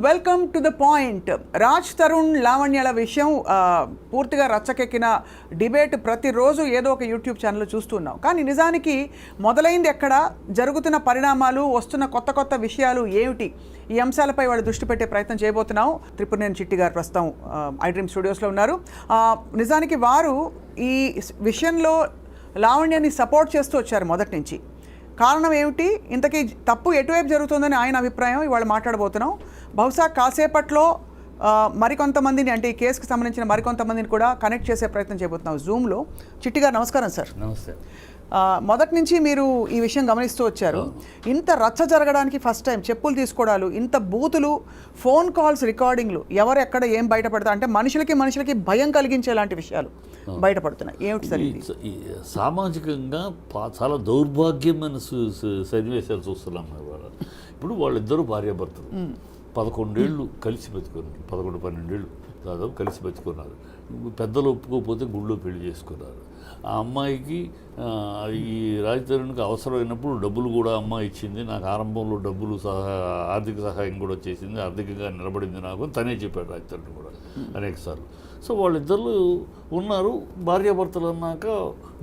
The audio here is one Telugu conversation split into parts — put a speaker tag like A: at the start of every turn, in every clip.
A: Welcome to the point. Raj Tarun లావణ్యాల విషయం పూర్తిగా రచ్చకెక్కిన డిబేట్ ప్రతిరోజు ఏదో ఒక యూట్యూబ్ ఛానల్లో చూస్తున్నాం. కానీ నిజానికి మొదలైంది ఎక్కడ, జరుగుతున్న పరిణామాలు, వస్తున్న కొత్త కొత్త విషయాలు ఏమిటి, ఈ అంశాలపై వాళ్ళు దృష్టి పెట్టే ప్రయత్నం చేయబోతున్నాం. త్రిపురనేని చిట్టి గారు ప్రస్తుతం ఐ డ్రీమ్ స్టూడియోస్లో ఉన్నారు. నిజానికి వారు ఈ విషయంలో లావణ్యాన్ని సపోర్ట్ చేస్తూ వచ్చారు మొదటి నుంచి. కారణం ఏమిటి, ఇంతకీ తప్పు ఎటువైపు జరుగుతుందని ఆయన అభిప్రాయం ఇవాళ మాట్లాడబోతున్నాం. బహుశా కాసేపట్లో మరికొంతమందిని, అంటే ఈ కేసుకు సంబంధించిన మరికొంతమందిని కూడా కనెక్ట్ చేసే ప్రయత్నం చేయబోతున్నాం జూమ్లో. చిట్టి గారు నమస్కారం సార్.
B: నమస్తే.
A: మొదటి నుంచి మీరు ఈ విషయం గమనిస్తూ వచ్చారు. ఇంత రచ్చ జరగడానికి ఫస్ట్ టైం చెప్పులు తీసుకోవడాలు, ఇంత బూతులు, ఫోన్ కాల్స్ రికార్డింగ్లు, ఎవరు ఎక్కడ ఏం బయటపడతారు అంటే మనుషులకి భయం కలిగించేలాంటి విషయాలు బయటపడుతున్నాయి. ఏమిటి సార్ ఇది?
B: సామాజికంగా చాలా దౌర్భాగ్యమైన సన్నివేశాలు చూస్తున్నాం. ఇప్పుడు వాళ్ళిద్దరూ భార్యాభర్తలు 11 ఏళ్ళు కలిసి బతుకున్నారు, 11-12 ఏళ్ళు దాదాపు కలిసి బతుకున్నారు. పెద్దలు ఒప్పుకోకపోతే గుళ్ళో పెళ్లి చేసుకున్నారు. ఆ అమ్మాయికి ఈ రాజ్ తరుణ్కి అవసరమైనప్పుడు డబ్బులు కూడా అమ్మాయి ఇచ్చింది. నాకు ఆరంభంలో డబ్బులు ఆర్థిక సహాయం కూడా చేసింది, ఆర్థికంగా నిలబడింది నాకు తనే చెప్పాడు రాజ్ తరుణ్ కూడా అనేకసార్లు. సో వాళ్ళిద్దరు ఉన్నారు. భార్యాభర్తలు అన్నాక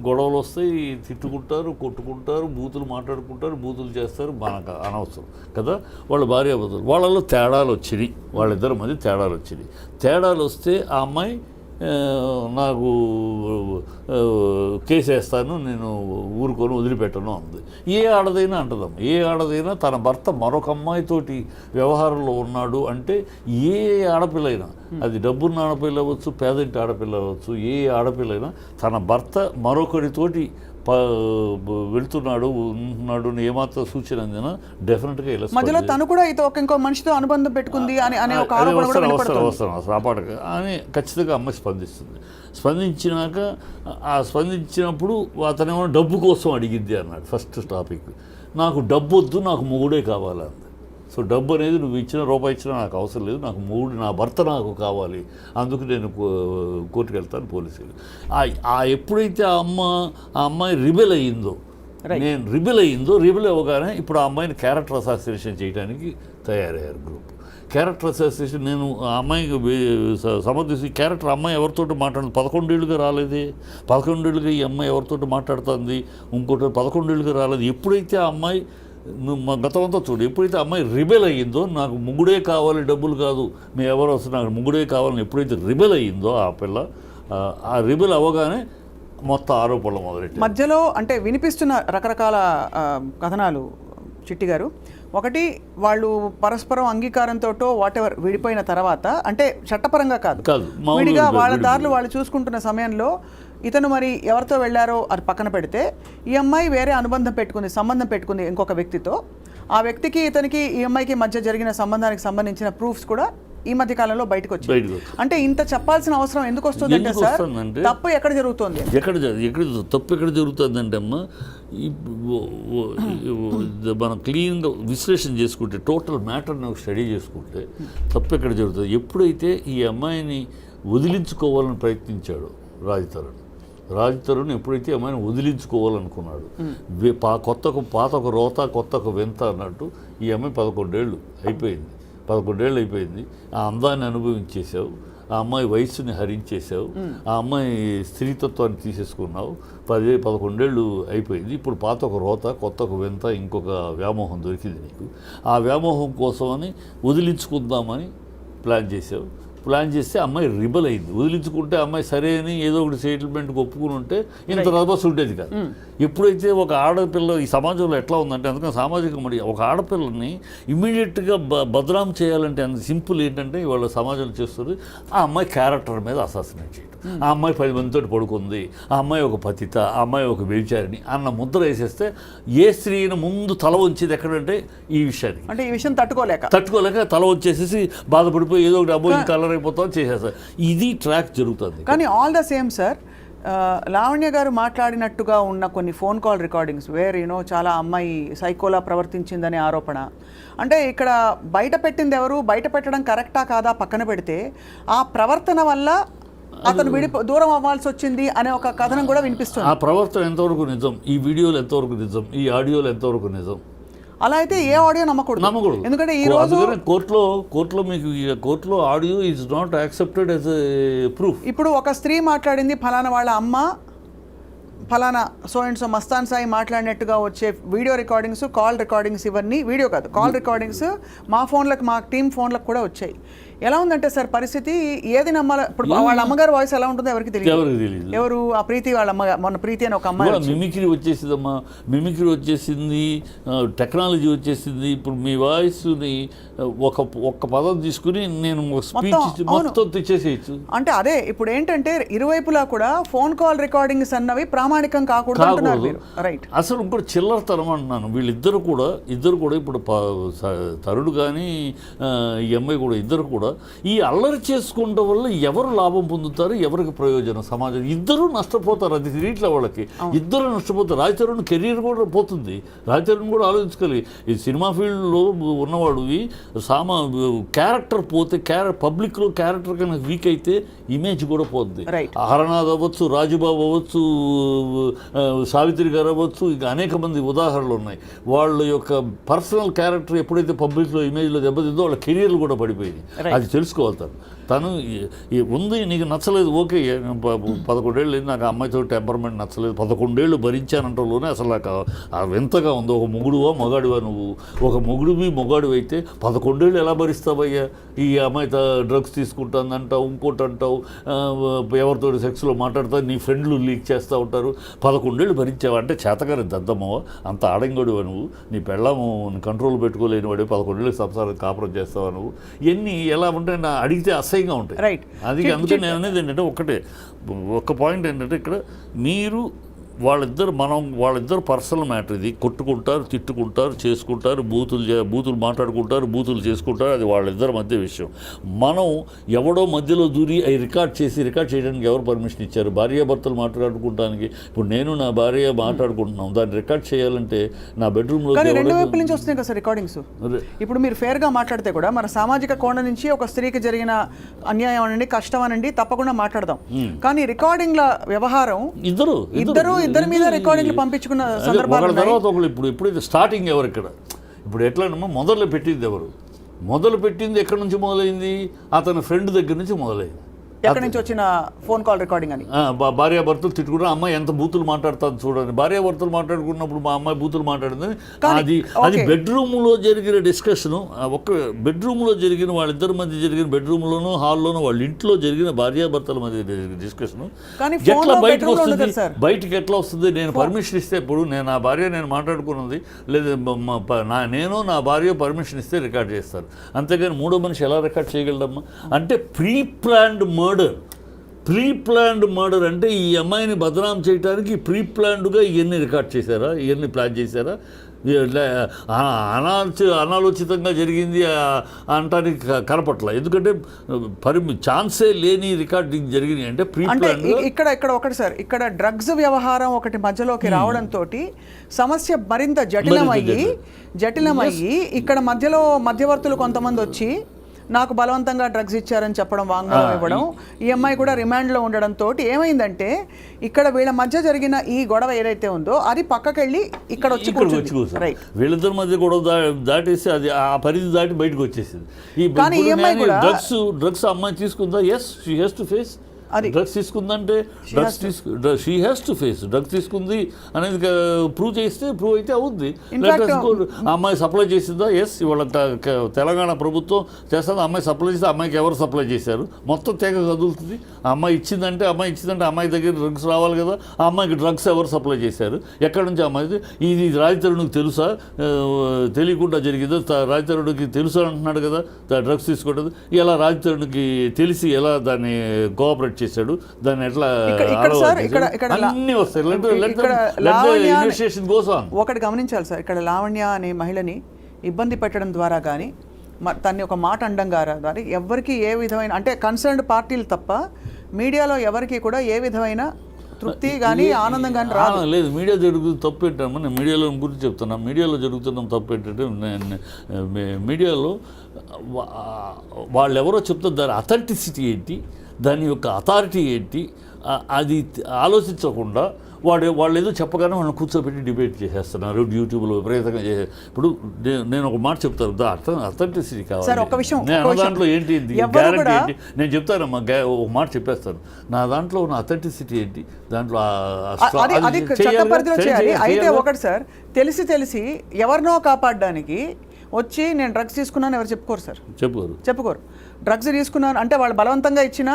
B: గొడవలు వస్తాయి, తిట్టుకుంటారు, కొట్టుకుంటారు, బూతులు మాట్లాడుకుంటారు, బూతులు చేస్తారు. మనకు అనవసరం కదా. వాళ్ళ భార్యాభర్తలు వాళ్ళలో తేడాలు వచ్చినాయి, వాళ్ళిద్దరి మధ్య తేడాలు వచ్చినాయి. తేడాలు వస్తే ఆ అమ్మాయి నాకు కేసు వేస్తాను, నేను ఊరుకొని వదిలిపెట్టను అంది. ఏ ఆడదైనా అంటదమ్మ, ఏ ఆడదైనా తన భర్త మరొక అమ్మాయితోటి వ్యవహారంలో ఉన్నాడు అంటే, ఏ ఆడపిల్లైనా, అది డబ్బున్న ఆడపిల్ల అవ్వచ్చు, పేదంటి ఆడపిల్ల అవ్వచ్చు, ఏ ఆడపిల్లైనా తన భర్త మరొకరితోటి వెళ్తున్నాడు ఉన్నాడు ఏమాత్రం సూచన అందినా డెఫినెట్గా ఇలా
A: మధ్యలో తను కూడా ఇంకో మనిషితో అనుబంధం పెట్టుకుంది అనే ఒక
B: రాపాట అని ఖచ్చితంగా అమ్మాయి స్పందిస్తుంది. స్పందించినాక స్పందించినప్పుడు అతనేమో డబ్బు కోసం అడిగిద్ది అన్నాడు. ఫస్ట్ టాపిక్, నాకు డబ్బు వద్దు, నాకు మొగుడే కావాలంది. సో డబ్బు అనేది నువ్వు ఇచ్చిన రూపాయి ఇచ్చినా నాకు అవసరం లేదు, నాకు మొగుడు, నా భర్త నాకు కావాలి, అందుకు నేను కోర్టుకు వెళ్తాను, పోలీసులు. ఎప్పుడైతే ఆ అమ్మాయి రిబెల్ అయ్యిందో, రిబెల్ అవ్వగానే ఇప్పుడు ఆ అమ్మాయిని క్యారెక్టర్ అసాసినేషన్ చేయడానికి తయారయ్యారు గ్రూప్. క్యారెక్టర్ అసాసినేషన్, నేను ఆ అమ్మాయికి సమర్థించి క్యారెక్టర్ అమ్మాయి ఎవరితోటి మాట్లాడుతుంది, 11 ఏళ్ళుగా రాలేదే, 11 ఏళ్ళుగా ఈ అమ్మాయి ఎవరితోటి మాట్లాడుతుంది, ఇంకోటి 11 ఏళ్ళుగా రాలేదు. ఎప్పుడైతే ఆ అమ్మాయి గతమంతా చూడు, ఎప్పుడైతే అమ్మాయి రిబెల్ అయ్యిందో, నాకు ముగ్గుడే కావాలి, డబ్బులు కాదు, మేము ఎవరు వస్తున్నా, నాకు ముగ్గుడే కావాలని ఎప్పుడైతే రిబెల్ అయ్యిందో ఆ పిల్ల, ఆ రిబెల్ అవ్వగానే మొత్తం ఆరోపణలు మొదలెట్టాయి.
A: మధ్యలో అంటే వినిపిస్తున్న రకరకాల కథనాలు చిట్టి గారు. ఒకటి, వాళ్ళు పరస్పరం అంగీకారంతో వాటెవర్ విడిపోయిన తర్వాత, అంటే చట్టపరంగా కాదు, విడిగా వాళ్ళ దారులు వాళ్ళు చూసుకుంటున్న సమయంలో ఇతను మరి ఎవరితో వెళ్ళారో అది పక్కన పెడితే, ఈ అమ్మాయి వేరే సంబంధం పెట్టుకుంది ఇంకొక వ్యక్తితో. ఆ వ్యక్తికి ఇతనికి ఈ అమ్మాయికి మధ్య జరిగిన సంబంధానికి సంబంధించిన ప్రూఫ్స్ కూడా ఈ మధ్య కాలంలో బయటకు వచ్చాయి. అంటే ఇంత చెప్పాల్సిన అవసరం ఎందుకు వస్తుంది అంటే సార్, తప్పు ఎక్కడ జరుగుతుంది,
B: తప్పు ఎక్కడ జరుగుతుంది అంటే అమ్మ, మనం క్లీన్గా విశ్లేషణ చేసుకుంటే, టోటల్ మ్యాటర్ని స్టడీ చేసుకుంటే తప్పు ఎక్కడ జరుగుతుంది. ఎప్పుడైతే ఈ అమ్మాయిని వదిలించుకోవాలని ప్రయత్నించాడు రాజ్ తరుణ్ ఎప్పుడైతే అమ్మాయిని వదిలించుకోవాలనుకున్నాడు, పాత ఒక రోత, కొత్త ఒక వింత అన్నట్టు, ఈ అమ్మాయి 11 ఏళ్ళు అయిపోయింది. ఆ అందాన్ని అనుభవించేసావు, ఆ అమ్మాయి వయస్సుని హరించేసావు, ఆ అమ్మాయి స్త్రీతత్వాన్ని తీసేసుకున్నావు. 11 ఏళ్ళు అయిపోయింది. ఇప్పుడు పాత ఒక రోత, కొత్త ఒక వింత, ఇంకొక వ్యామోహం దొరికింది నీకు. ఆ వ్యామోహం కోసమని వదిలించుకుందామని ప్లాన్ చేస్తే అమ్మాయి రిబల్ అయింది. వదిలించుకుంటే అమ్మాయి సరే అని ఏదో ఒకటి సెటిల్మెంట్కి ఒప్పుకుని ఉంటే ఇంత రభస్ ఉండేది కాదు. ఎప్పుడైతే ఒక ఆడపిల్ల ఈ సమాజంలో ఎట్లా ఉందంటే, అందుకని సామాజిక మరి ఒక ఆడపిల్లని ఇమ్మీడియట్గా బదనాం చేయాలంటే అంత సింపుల్ ఏంటంటే ఇవాళ సమాజంలో చేస్తుంది, ఆ అమ్మాయి క్యారెక్టర్ మీద అసాసినేట్ చేయడం. ఆ అమ్మాయి 10 మందితో పడుకుంది, ఆ అమ్మాయి ఒక పతిత, ఆ అమ్మాయి ఒక వ్యభిచారిణి అన్న ముద్ర వేసేస్తే ఏ స్త్రీని ముందు తల వంచేది ఎక్కడంటే ఈ విషయానికి,
A: అంటే ఈ విషయం తట్టుకోలేక
B: తల వచ్చేసేసి బాధపడిపోయి ఏదో ఒకటి అబ్బో కలర్ అయిపోతాం చేసేస్తారు. ఇది ట్రాక్ జరుగుతుంది.
A: కానీ all the same sir, Lavanya గారు మాట్లాడినట్టుగా ఉన్న కొన్ని ఫోన్ కాల్ రికార్డింగ్స్ వేర్ చాలా అమ్మాయి సైకోలా ప్రవర్తించిందనే ఆరోపణ. అంటే ఇక్కడ బయట పెట్టింది ఎవరు, బయట పెట్టడం కరెక్టా కాదా పక్కన పెడితే, ఆ ప్రవర్తన వల్ల అతను దూరం అవ్వాల్సి వచ్చింది అనే ఒక కథనం కూడా వినిపిస్తుంది.
B: ఆ ప్రవర్తన ఎంతవరకు నిజం, ఈ వీడియోలు ఎంతవరకు నిజం, ఈ ఆడియోలు ఎంతవరకు నిజం,
A: అలా అయితే ఏ ఆడియో నమ్మకూడదు. ఎందుకంటే ఈ రోజు
B: కోర్టులో audio is not accepted as proof.
A: ఇప్పుడు ఒక స్త్రీ మాట్లాడింది, ఫలానా వాళ్ళ అమ్మ ఫలానా so and so Mastan Sai మాట్లాడినట్టుగా వచ్చే వీడియో రికార్డింగ్స్, కాల్ రికార్డింగ్స్, ఇవన్నీ వీడియో కాదు కాల్ రికార్డింగ్స్ మా ఫోన్లకు, మా టీం ఫోన్లకు కూడా వచ్చాయి. ఎలా ఉందంటే సార్ పరిస్థితి, ఏది నమ్మాలి? ఇప్పుడు వాళ్ళ అమ్మగారు వాయిస్ ఎలా ఉంటుందో ఎవరికి తెలియదు. ఎవరు ఆ ప్రీతి వాళ్ళ అమ్మగారు, మొన్న ప్రీతి అని ఒక అమ్మాయి
B: మిమిక్రీ వచ్చేసిందమ్మా, మిమిక్రీ వచ్చేసింది, టెక్నాలజీ వచ్చేసింది. ఇప్పుడు మీ వాయిస్ని ఒక్క పదం తీసుకుని నేను స్పీచ్ మొత్తం తెచ్చేసేయచ్చు.
A: అంటే అదే ఇప్పుడు ఏంటంటే ఇరువైపులా కూడా ఫోన్ కాల్ రికార్డింగ్స్ అన్నవి ప్రామాణికం కాకూడదు. రైట్.
B: అసలు ఇంకోటి చిల్లరతనం అంటున్నాను. వీళ్ళిద్దరు కూడా ఇప్పుడు తరుడు కానీ ఈ అమ్మాయి కూడా ఇద్దరు కూడా ఈ అల్లరి చేసుకోవడం వల్ల ఎవరు లాభం పొందుతారు, ఎవరికి ప్రయోజనం? సమాజం ఇద్దరు నష్టపోతారు. అది తిరిగిట్ల వాళ్ళకి ఇద్దరు నష్టపోతారు. రాజతరుణ్ కెరీర్ కూడా పోతుంది. రాజతరుణ్ కూడా ఆలోచించుకోవాలి. ఈ సినిమా ఫీల్డ్లో ఉన్నవాడు క్యారెక్టర్ పోతే, పబ్లిక్లో క్యారెక్టర్ కన్నా వీక్ అయితే ఇమేజ్ కూడా పోతుంది. హరనాథ్ అవ్వచ్చు, రాజుబాబు అవ్వచ్చు, సావిత్రి గారు అవ్వచ్చు, ఇంకా అనేక మంది ఉదాహరణలు ఉన్నాయి. వాళ్ళ యొక్క పర్సనల్ క్యారెక్టర్ ఎప్పుడైతే పబ్లిక్లో ఇమేజ్లో దెబ్బతిందో వాళ్ళ కెరీర్లు కూడా పడిపోయింది. అది తెలుసుకోవాలి. తను ఉంది, నీకు నచ్చలేదు, ఓకే, 11 ఏళ్ళు నాకు ఆ అమ్మాయితో టెంపర్మెంట్ నచ్చలేదు, 11 ఏళ్ళు భరించానంటలోనే అసలు నాకు ఎంతగా ఉంది. ఒక మొగుడువా మొగాడివా నువ్వు? ఒక మొగాడు అయితే 11 ఏళ్ళు ఎలా భరిస్తావయ్యా? ఈ అమ్మాయితో డ్రగ్స్ తీసుకుంటుంది అంటావు, ఇంకోటి అంటావు, ఎవరితో సెక్స్లో మాట్లాడతావు, నీ ఫ్రెండ్లు లీక్ చేస్తూ ఉంటారు. 11 ఏళ్ళు భరించావా అంటే చేతగారి దద్దమ్మవా? అంత ఆడంగడివా నువ్వు? నీ పెళ్ళాము కంట్రోల్ పెట్టుకోలేని వాడు 11 ఏళ్ళు సంసారం కాపురం చేస్తావా నువ్వు? ఇవన్నీ ఎలా ఉంటాయి అడిగితే అసహ్యంగా ఉంటాయి.
A: రైట్.
B: అది అందుకే నేను అనేది ఏంటంటే ఒక్క పాయింట్ ఏంటంటే ఇక్కడ మీరు వాళ్ళిద్దరు పర్సనల్ మ్యాటర్. ఇది కొట్టుకుంటారు, తిట్టుకుంటారు, చేసుకుంటారు, బూతులు మాట్లాడుకుంటారు, బూతులు చేసుకుంటారు. అది వాళ్ళిద్దరి మధ్య విషయం. మనం ఎవడో మధ్యలో దూరి అవి రికార్డ్ చేయడానికి ఎవరు పర్మిషన్ ఇచ్చారు? భార్యాభర్తలు మాట్లాడుకోవడానికి. ఇప్పుడు నేను నా భార్య మాట్లాడుకుంటున్నాం, దాన్ని రికార్డ్ చేయాలంటే నా బెడ్రూమ్లో
A: 2 వైపుల నుంచి వస్తున్నాయి కదా సార్ రికార్డింగ్స్. ఇప్పుడు మీరు ఫేర్గా మాట్లాడితే కూడా మన సామాజిక కోణం నుంచి ఒక స్త్రీకి జరిగిన అన్యాయం అనండి, కష్టం అనండి, తప్పకుండా మాట్లాడదాం. కానీ రికార్డింగ్ల వ్యవహారం ఇద్దరి మీద రికార్డింగ్లు పంపించుకున్న సందర్భాలు
B: తర్వాత ఒకళ్ళు. ఇప్పుడు స్టార్టింగ్ ఎవరు ఇక్కడ? ఇప్పుడు ఎట్లా మొదలు పెట్టింది ఎవరు? మొదలు పెట్టింది ఎక్కడి నుంచి మొదలైంది? అతని ఫ్రెండ్ దగ్గర నుంచి మొదలైంది.
A: ఎక్కడి నుంచి వచ్చిన ఫోన్ కాల్ రికార్డింగ్ అని.
B: భార్యాభర్తలు తిట్టుకుంటారు, అమ్మాయి ఎంత బూతులు మాట్లాడుతుంది చూడండి. భార్యాభర్తలు మాట్లాడుకున్నప్పుడు మా అమ్మాయి బూతులు మాట్లాడింది. అది బెడ్రూమ్లో జరిగిన డిస్కషను. ఒక బెడ్రూమ్లో జరిగిన వాళ్ళిద్దరి మధ్య జరిగిన బెడ్రూమ్లోనూ హాల్లోనూ వాళ్ళ ఇంట్లో జరిగిన భార్యాభర్తల మధ్య జరిగిన డిస్కషను ఎట్లా బయటకు వస్తుంది? బయటికి ఎట్లా వస్తుంది? నేను పర్మిషన్ ఇస్తే, ఇప్పుడు నేను నా భార్య నేను మాట్లాడుకున్నది లేదా నేను నా భార్య పర్మిషన్ ఇస్తే రికార్డ్ చేస్తారు. అంతేగాని మూడో మనిషి ఎలా రికార్డ్ చేయగలడమ్మా? అంటే ప్రీ ప్లాన్డ్ మర్డర్ అంటే ఈ అమ్మాయిని బదనాం చేయడానికి ప్రీ ప్లాన్డ్గా ఇవన్నీ రికార్డ్ చేశారా? ఇవన్నీ ప్లాన్ చేశారా? అనాలోచితంగా జరిగింది అంటానికి కనపట్ల. ఎందుకంటే ఛాన్సే లేని రికార్డింగ్ జరిగినాయి అంటే ప్రీ ప్లాన్.
A: ఇక్కడ ఒకటి సార్, ఇక్కడ డ్రగ్స్ వ్యవహారం ఒకటి మధ్యలోకి రావడంతో సమస్య మరింత జటిలమయ్యి ఇక్కడ మధ్యవర్తులు కొంతమంది వచ్చి నాకు బలవంతంగా డ్రగ్స్ ఇచ్చారని చెప్పడం, వాంగ్మూలం ఇవ్వడం, ఈ అమ్మాయి కూడా రిమాండ్లో ఉండడంతో ఏమైందంటే ఇక్కడ వీళ్ళ మధ్య జరిగిన ఈ గొడవ ఏదైతే ఉందో అది పక్కకెళ్ళి ఇక్కడ వచ్చి
B: రైట్. వీళ్ళిద్దరి మధ్య గొడవ దాటేసి అది ఆ పరిధి దాటి బయటకు వచ్చేసింది.
A: కానీ ఈ అమ్మాయి కూడా
B: డ్రగ్స్ అమ్మాయి తీసుకుందా? Yes, she has to face. Drugs తీసుకుందంటే she has to face. Drugs తీసుకుంది అనేది ప్రూవ్ అయితే అవుద్ది. అమ్మాయి సప్లై చేసిందా? ఎస్. ఇవాళ తెలంగాణ ప్రభుత్వం చేస్తుంది. అమ్మాయి సప్లై చేస్తే అమ్మాయికి ఎవరు సప్లై చేశారు? మొత్తం తెగ కదులుతుంది. అమ్మాయి ఇచ్చిందంటే అమ్మాయి దగ్గర డ్రగ్స్ రావాలి కదా. ఆ అమ్మాయికి డ్రగ్స్ ఎవరు సప్లై చేశారు? ఎక్కడి నుంచి అమ్మాయి? ఇది రాజతరుణ్కి తెలుసా? తెలియకుండా జరిగిందో? రాజతరుణ్కి తెలుసు అంటున్నాడు కదా డ్రగ్స్ తీసుకోవడం. ఇలా రాజతరుణ్కి తెలిసి ఎలా దాన్ని కోఆపరేట్ చేశాడు, దాన్ని ఎట్లా అన్ని వస్తాయి.
A: ఒకటి గమనించాలి సార్, ఇక్కడ లావణ్య అనే మహిళని ఇబ్బంది పెట్టడం ద్వారా కానీ తన్ని ఒక మాట అండం కానీ ఎవరికి ఏ విధమైన అంటే కన్సర్న్డ్ పార్టీలు తప్ప మీడియాలో ఎవరికి కూడా ఏ విధమైన తృప్తి కానీ ఆనందం కానీ
B: లేదు. మీడియా జరుగుతుంది తప్పు ఏంటమ్మా? నేను మీడియాలో గురించి చెప్తున్నా. మీడియాలో జరుగుతున్న తప్పు ఏంటంటే మీడియాలో వాళ్ళు ఎవరో చెప్తారు దాని అథెంటిసిటీ ఏంటి, దాని యొక్క అథారిటీ ఏంటి, అది ఆలోచించకుండా వాళ్ళు ఏదో చెప్పగానే వాళ్ళని కూర్చోబెట్టి డిబేట్ చేసేస్తున్నారు యూట్యూబ్లో విపరీతంగా ఇప్పుడు నేను ఒక మాట చెప్తాను అథెంటిసిటీ
A: సార్, ఒక
B: కావాలి
A: విషయం,
B: నేను
A: ఒక
B: దాంట్లో ఏంటి
A: ఎవరు
B: గ్యారంటీ
A: కూడా-
B: ఏంటి నేను చెప్తానమ్మా ఒక మాట చెప్పేస్తాను నా దాంట్లో ఉన్న అథెంటిసిటీ ఏంటి దాంట్లో
A: అది చట్ట పరిధిలో చేయాలి. అయితే ఒకటి సార్, తెలిసి ఎవరినో కాపాడడానికి వచ్చి నేను డ్రగ్స్ తీసుకున్నాను ఎవరు చెప్పుకోరు సార్, చెప్పుకోరు. డ్రగ్స్ తీసుకున్నాను అంటే వాళ్ళు బలవంతంగా ఇచ్చిన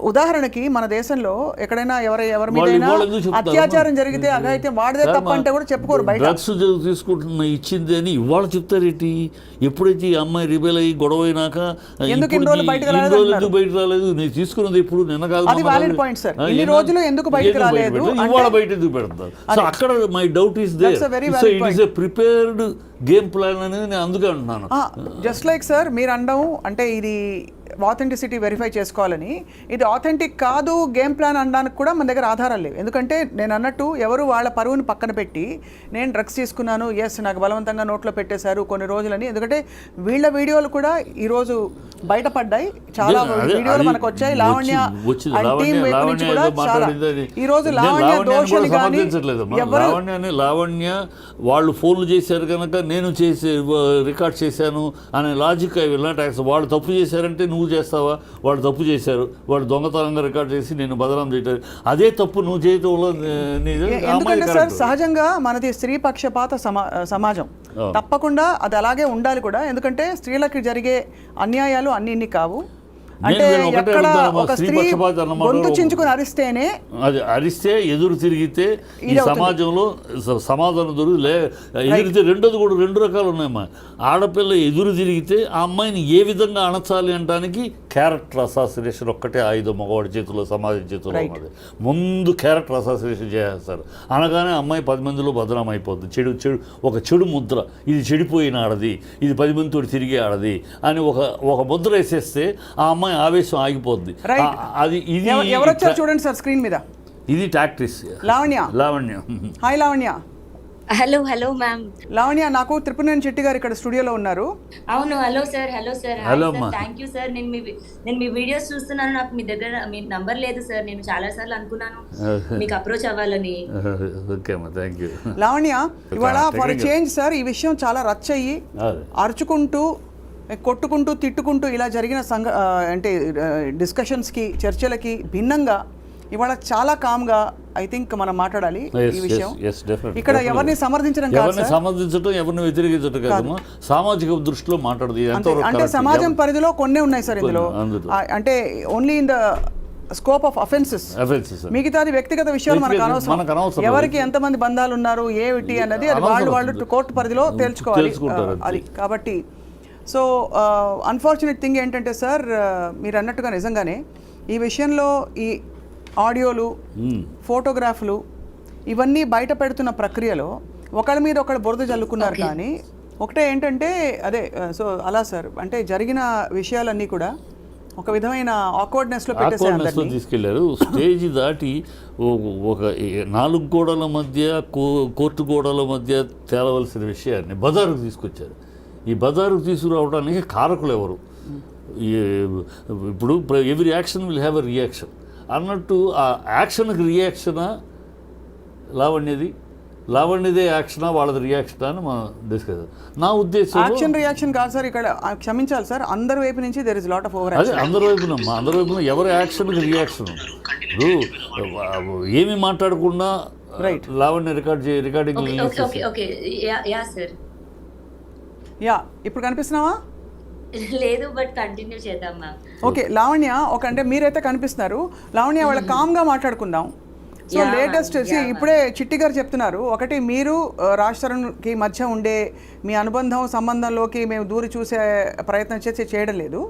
A: ఉదాహరణకి మన దేశంలో ఎక్కడైనా ఎవరి మీద అత్యాచారం జరిగితే అఘాయిత్యం వాడిదే తప్ప అంటే కూడా చెప్పుకోరు. బయట
B: డ్రగ్స్ తీసుకుంటున్న ఇచ్చింది అని ఇవాళ చెప్తారేంటి? ఎప్పుడైతే ఈ అమ్మాయి రిబెల్ అయ్యి గొడవ అయినాక
A: ఎందుకు ఇన్ని రోజులు బయటకు
B: రాలేదు? నేను తీసుకున్నది ఇప్పుడు నిన్న కాదు.
A: అది వాలిడ్ పాయింట్ సార్. ఇన్ని రోజులు ఎందుకు బయటకు రాలేదు?
B: ఇవాళ బయట ఎందుకు పెడతారు? సో అక్కడ my doubt is there. So it is a prepared game plan అనేది నేను అందుకే అంటున్నాను.
A: జస్ట్ లైక్ సార్ మీరు అనడం అంటే ఇది ఆథెంటిసిటీ వెరిఫై చేసుకోవాలని, ఇది ఆథెంటిక్ కాదు గేమ్ ప్లాన్ అనడానికి కూడా మన దగ్గర ఆధారాలు లేవు. ఎందుకంటే నేను అన్నట్టు ఎవరు వాళ్ళ పరువుని పక్కన పెట్టి నేను డ్రగ్స్ తీసుకున్నాను, ఎస్ నాకు బలవంతంగా నోట్లో పెట్టేశారు కొన్ని రోజులని. ఎందుకంటే వీళ్ళ వీడియోలు కూడా ఈరోజు బయటపడ్డాయి, చాలా వీడియోలు మనకు వచ్చాయి. లావణ్య ఈరోజు లావణ్య దోషులు కానీ
B: లావణ్య వాళ్ళు ఫోన్లు చేశారు కనుక నేను చేసి రికార్డ్ చేశాను అనే logic I will not accept. వాళ్ళు తప్పు చేశారంటే నువ్వు చేస్తావా? వాళ్ళు తప్పు చేశారు, వాళ్ళు దొంగతనంగా రికార్డ్ చేసి నేను బదనాం చేయటం అదే తప్పు నువ్వు చేయటం వల్ల.
A: ఎందుకంటే సార్ సహజంగా మనది స్త్రీ పక్షపాత సమాజం, తప్పకుండా అది అలాగే ఉండాలి కూడా. ఎందుకంటే స్త్రీలకు జరిగే అన్యాయాలు అన్ని కావు. అంటే ఎక్కడ ఒక స్త్రీ గొంతు చించుకుని అరిస్తేనే
B: అది అరిస్తే ఎదురు తిరిగితే ఈ సమాజంలో సమాధానం దొరికి ఎదురితే రెండోది కూడా రెండు రకాలు ఉన్నాయమ్మా. ఆడపిల్ల ఎదురు తిరిగితే ఆ అమ్మాయిని ఏ విధంగా అణచాలి అనడానికి క్యారెక్టర్ అసాసినేషన్ ఒక్కటే ఆయుధం మగవాడి చేతిలో సమాజం చేతిలో ఉన్నది. ముందు క్యారెక్టర్ అసాసినేషన్ చేస్తారు అనగానే అమ్మాయి 10 మందిలో బదనాం అయిపోద్ది. ఒక చెడు ముద్ర, ఇది చెడిపోయిన ఆడది, ఇది 10 మందితో తిరిగే ఆడది అని ఒక ముద్ర వేసేస్తే ఆ అమ్మాయి ఆవేశం ఆగిపోద్ది. అది ఇది
A: ఎవరు వచ్చారు చూడండి సార్ స్క్రీన్ మీద.
B: ఇది tactics. Lavanya
A: hi Lavanya.
C: Hello ma'am.
A: Lavanya, నాకు త్రిపురనేని చెట్టి గారు ఇక్కడ స్టూడియోలో ఉన్నారు.
C: అవును. Hello sir. Thank you sir. నేను మీ వీడియోస్ చూస్తున్నాను. నాకు మీ దగ్గర మీ నంబర్ లేదు సార్. నేను చాలా సార్లు అనుకున్నాను మీకు అప్రోచ్ అవ్వాలని.
A: లావణ్య, ఇవాళ ఫర్ చేంజ్ సార్ ఈ విషయం చాలా రచ్చ అయ్యి అరుచుకుంటూ కొట్టుకుంటూ తిట్టుకుంటూ ఇలా జరిగిన అంటే డిస్కషన్స్కి చర్చలకి భిన్నంగా ఇవాళ చాలా కామ్గా ఐ థింక్ మనం మాట్లాడాలి ఈ విషయం. ఇక్కడ ఎవరిని సమర్థించడం కాదు,
B: సమర్థించడం ఎవరిని వ్యతిరేకించడం కాదు, సామాజిక దృష్టిలో మాట్లాడదు.
A: అంటే సమాజం పరిధిలో కొన్నే ఉన్నాయి సార్ ఇందులో. అంటే only in the scope of offences, మిగతాది వ్యక్తిగత విషయాలు మనకు అనవసరం. ఎవరికి ఎంతమంది బంధాలు ఉన్నారు ఏమిటి అన్నది అది వాళ్ళు కోర్టు పరిధిలో తేల్చుకోవాలి అది. కాబట్టి సో అన్ఫార్చునేట్ థింగ్ ఏంటంటే సార్ మీరు అన్నట్టుగా నిజంగానే ఈ విషయంలో ఈ ఆడియోలు ఫోటోగ్రాఫ్లు ఇవన్నీ బయట పెడుతున్న ప్రక్రియలో ఒకళ్ళ మీద ఒకళ్ళు బురద జల్లుకున్నారు. కానీ ఒకటే ఏంటంటే అదే సో అలా సార్ అంటే జరిగిన విషయాలన్నీ కూడా ఒక విధమైన ఆక్వర్డ్నెస్లో
B: తీసుకెళ్లారు. స్టేజ్ దాటి ఒక 4 గోడల మధ్య కోర్టు గోడల మధ్య తేలవలసిన విషయాన్ని బజారుకు తీసుకొచ్చారు. ఈ బజారుకు తీసుకురావడానికి కారకులు ఎవరు? ఇప్పుడు every action will have a reaction అన్నట్టు ఆ యాక్షన్కి రియాక్షనా లావణ్యదే యాక్షనా వాళ్ళది రియాక్షనా అని మనం డిస్కస్. నా ఉద్దేశం
A: యాక్షన్ రియాక్షన్ కాదు సార్, ఇక్కడ క్షమించాలి సార్, అందరి వైపు నుంచి there is lot of over action.
B: అదే అందరి వైపున ఎవరి యాక్షన్కి రియాక్షన్. ఇప్పుడు ఏమి మాట్లాడకుండా లావణ్య రికార్డింగ్
A: యా ఇప్పుడు కనిపిస్తున్నావా?
C: లేదు, బట్ కంటిన్యూ చేద్దాం మ్యామ్.
A: ఓకే లావణ్య, అంటే మీరైతే కనిపిస్తున్నారు. లావణ్య వాళ్ళ కామ్గా మాట్లాడుకుందాం. సో లేటెస్ట్ ఇప్పుడే చిట్టి గారు చెప్తున్నారు, ఒకటి మీరు రాజ్ తరుణ్కి మధ్య ఉండే మీ అనుబంధం సంబంధంలోకి మేము దూరి చూసే ప్రయత్నం చేయడం లేదు.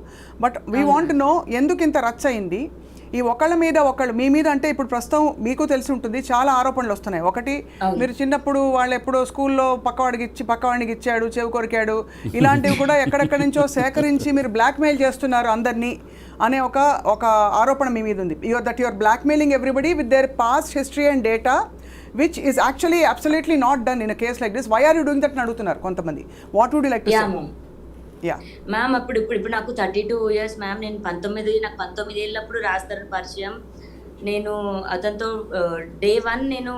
A: బట్ వీ వాంట్ నో ఎందుకు ఇంత రచ్చ అయింది ఈ ఒకళ్ళ మీద ఒకళ్ళు మీ మీద. అంటే ఇప్పుడు ప్రస్తుతం మీకు తెలిసి ఉంటుంది చాలా ఆరోపణలు వస్తున్నాయి. ఒకటి మీరు చిన్నప్పుడు వాళ్ళు ఎప్పుడో స్కూల్లో పక్కవాడికి ఇచ్చాడు, చెవి కొరికాడు, ఇలాంటివి కూడా ఎక్కడెక్కడి నుంచో సేకరించి మీరు బ్లాక్మెయిల్ చేస్తున్నారు అందరినీ అనే ఒక ఆరోపణ మీ మీద ఉంది. That your blackmailing everybody with their past history and data which is actually absolutely not done in a case like this. Why are you doing that అని అడుగుతున్నారు కొంతమంది. What would you like to say?
C: Ma'am ఇప్పుడు నాకు 32 years మ్యామ్. నాకు 19 ఏళ్ళప్పుడు రాజ్ తరుణ్ పరిచయం. నేను అతనితో డే 1 నేను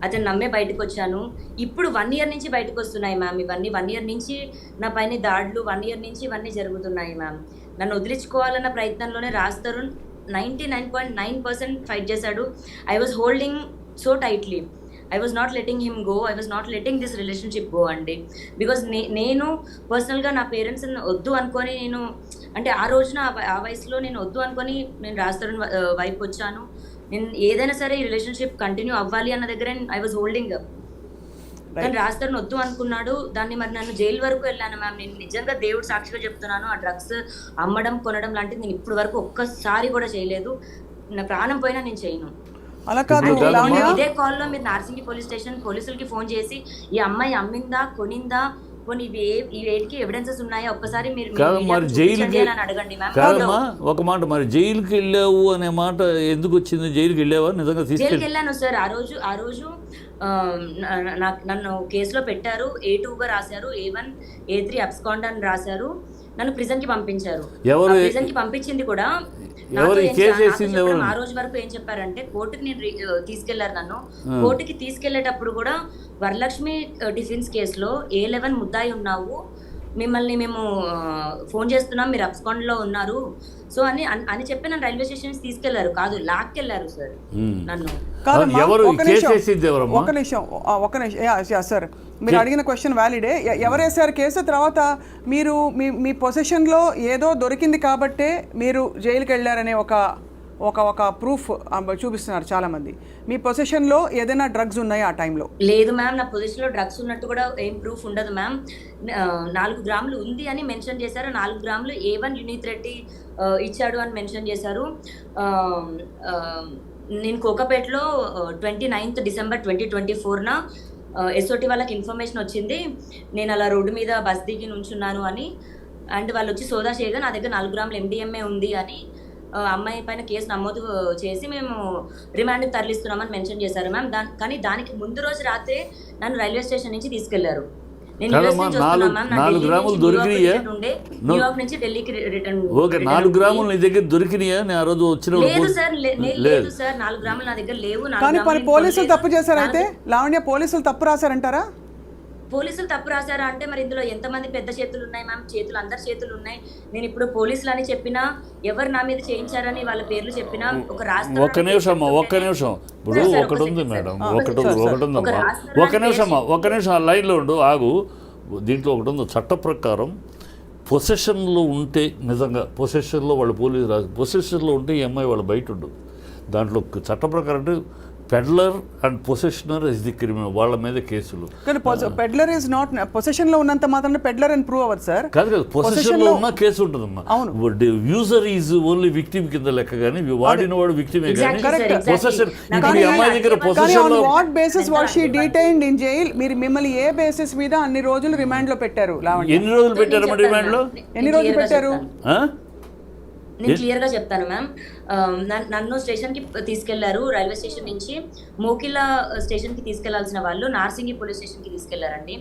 C: అతను నమ్మే బయటకు వచ్చాను. ఇప్పుడు 1 ఇయర్ నుంచి బయటకు వస్తున్నాయి మ్యామ్ ఇవన్నీ. 1 ఇయర్ నుంచి నా పైన దాడులు, 1 ఇయర్ నుంచి ఇవన్నీ జరుగుతున్నాయి మ్యామ్. నన్ను వదిలించుకోవాలన్న ప్రయత్నంలోనే రాజ్ తరుణ్ 99.9% ఫైట్ చేశాడు. I was holding so tightly. I was not letting him go. I was not letting this relationship go అండి. బికాజ్ నేను పర్సనల్గా నా పేరెంట్స్ని వద్దు అనుకొని నేను అంటే ఆ రోజున ఆ వయసులో నేను వద్దు అనుకొని నేను రాజ్ తరుణ్ వైపు వచ్చాను. నేను ఏదైనా సరే ఈ రిలేషన్షిప్ కంటిన్యూ అవ్వాలి అన్న దగ్గర ఐ వాజ్ హోల్డింగ్ అప్. కానీ రాజ్ తరుణ్ వద్దు అనుకున్నాడు. దాన్ని మరి నన్ను జైలు వరకు వెళ్ళాను మ్యామ్. నేను నిజంగా దేవుడు సాక్షిగా చెప్తున్నాను, ఆ డ్రగ్స్ అమ్మడం కొనడం లాంటిది నేను ఇప్పటి వరకు ఒక్కసారి కూడా చేయలేదు. నా ప్రాణం పోయినా నేను చేయను.
A: అలా కాదు
C: ఇదే కాల్లో మీరు నార్సింగి పోలీస్ స్టేషన్ పోలీసులకి ఫోన్ చేసి ఈ అమ్మాయి అమ్మిందా కొనిందా పోనీ ఈ వేటికి ఎవిడెన్సెస్ ఉన్నాయా ఒక్కసారి మీరు అడగండి మ్యామ్.
B: ఒక మాట, మరి జైలుకి వెళ్ళావు అనే మాట ఎందుకు వచ్చింది? జైలుకి వెళ్ళావా నిజంగా?
C: జైలుకి వెళ్ళాను సార్. ఆ రోజు నన్ను కేసులో పెట్టారు. A2గా రాశారు, A1 A3 అబ్స్కాండ్ అని రాశారు. నన్ను ప్రిజన్ కి పంపించారు. ప్రిజన్ కి పంపించింది కూడా ఆ రోజు వరకు ఏం చెప్పారంటే కోర్టుకి నేను తీసుకెళ్లారు. నన్ను కోర్టుకి తీసుకెళ్లేటప్పుడు కూడా వరలక్ష్మి డిఫెన్స్ కేసులో A11 ముద్దాయి ఉన్నావు, మిమ్మల్ని మేము ఫోన్ చేస్తున్నాం, మీరు అబ్స్కాండ్ లో ఉన్నారు సో అని చెప్పి నన్ను రైల్వే స్టేషన్ తీసుకెళ్లారు. కాదు లాక్కెళ్లారు సార్ నన్ను.
A: ఒక నిమిషం సార్, మీరు అడిగిన క్వశ్చన్ వ్యాలిడే. ఎవరు వేసారు కేసు? తర్వాత మీరు మీ పొజిషన్లో ఏదో దొరికింది కాబట్టే మీరు జైలుకి వెళ్ళారనే ఒక ప్రూఫ్ చూపిస్తున్నారు చాలా మంది. మీ పొజిషన్లో ఏదైనా డ్రగ్స్ ఉన్నాయా ఆ టైంలో?
C: లేదు మ్యామ్, నా పొజిషన్లో డ్రగ్స్ ఉన్నట్టు కూడా ఏం ప్రూఫ్ ఉండదు మ్యామ్. 4 గ్రాములు ఉంది అని మెన్షన్ చేశారు. 4 గ్రాములు A1 యునీత్ రెడ్డి ఇచ్చాడు అని మెన్షన్ చేశారు. నేను కోకాపేటలో 29th December 2024 SOT వాళ్ళకి ఇన్ఫర్మేషన్ వచ్చింది నేను అలా రోడ్డు మీద బస్ దిగి నుంచున్నాను అని. అండ్ వాళ్ళు వచ్చి సోదా చేయగా నా దగ్గర 4 గ్రాములు MDMA ఉంది అని అమ్మాయి పైన కేసు నమోదు చేసి మేము రిమాండ్కి తరలిస్తున్నామని మెన్షన్ చేశారు మ్యామ్. కానీ దానికి ముందు రోజు రాత్రే నన్ను రైల్వే స్టేషన్ నుంచి తీసుకెళ్లారు. నేను
B: గ్రాములు దొరికినాయా?
C: న్యూయార్క్ నుంచి ఢిల్లీకి రిటర్న్.
B: ఓకే, 4 గ్రాములు నీ దగ్గర దొరికినాయా? నేను ఆ రోజు
C: లేదు సార్, లేదు సార్, 4 గ్రాములు నా దగ్గర లేవు.
A: కానీ పోలీసులు తప్పు చేశారు. అయితే లావణ్య, పోలీసులు తప్పు రాశారంటారా?
C: పోలీసులు తప్పు రాశారా అంటే మరి ఇందులో ఎంతమంది పెద్ద చేతులు ఉన్నాయి మ్యామ్? చేతులు అందరి చేతులు ఉన్నాయి. నేను ఇప్పుడు పోలీసులు అని చెప్పినా, ఎవరు నా మీద చేయించారని వాళ్ళ పేర్లు చెప్పినా, ఒక రాష్ట్రం
B: ఒక్క నిమిషం ఇప్పుడు ఒకటి ఉంది మేడం, ఒకటి ఉందమ్మా, ఒక్క నిమిషం ఆ లైన్లో ఉండు, ఆగు. దీంట్లో ఒకటి ఉంది, చట్ట ప్రకారం పొసెషన్లో ఉంటే, నిజంగా పొసెషన్లో వాళ్ళు పోలీసు రాసి పొసెషన్లో ఉంటే ఈ అమ్మాయి వాళ్ళు బయట ఉండు. దాంట్లో చట్ట ప్రకారం అంటే peddler and possessioner is the criminal, వాళ్ళ మీద కేసులు.
A: కానీ పెడ్లర్ ఇస్ నాట్ పొసెషన్ లో ఉన్నంత మాత్రం పెడ్లర్ అని ప్రూవ్ అవ్వదు సార్.
B: కాదు, పొసెషన్ లో ఉన్న కేసు ఉంటుందమ్మా. యూజర్ ఈజ్ ఓన్లీ విక్టిమ్ కింద లెక్క, కానీ వాడిన వాడు విక్టిమే. కానీ పొసెషన్ ఇప్పుడు ఈ అమ్మాయి దగ్గర పొసెషన్ లో
A: what basis was she detained in jail? మీరు మిమ్మల్ని ఏ బేసిస్ మీద అన్ని రోజులు రిమాండ్ లో పెట్టారు?
B: ఎన్ని రోజులు పెట్టారు రిమాండ్ లో?
A: ఎన్ని రోజులు పెట్టారు?
C: నేను క్లియర్గా చెప్తాను మ్యామ్. నన్ను స్టేషన్కి తీసుకెళ్లారు. రైల్వే స్టేషన్ నుంచి మోకిలా స్టేషన్కి తీసుకెళ్లాల్సిన వాళ్ళు నార్సింగి పోలీస్ స్టేషన్కి తీసుకెళ్లారండి.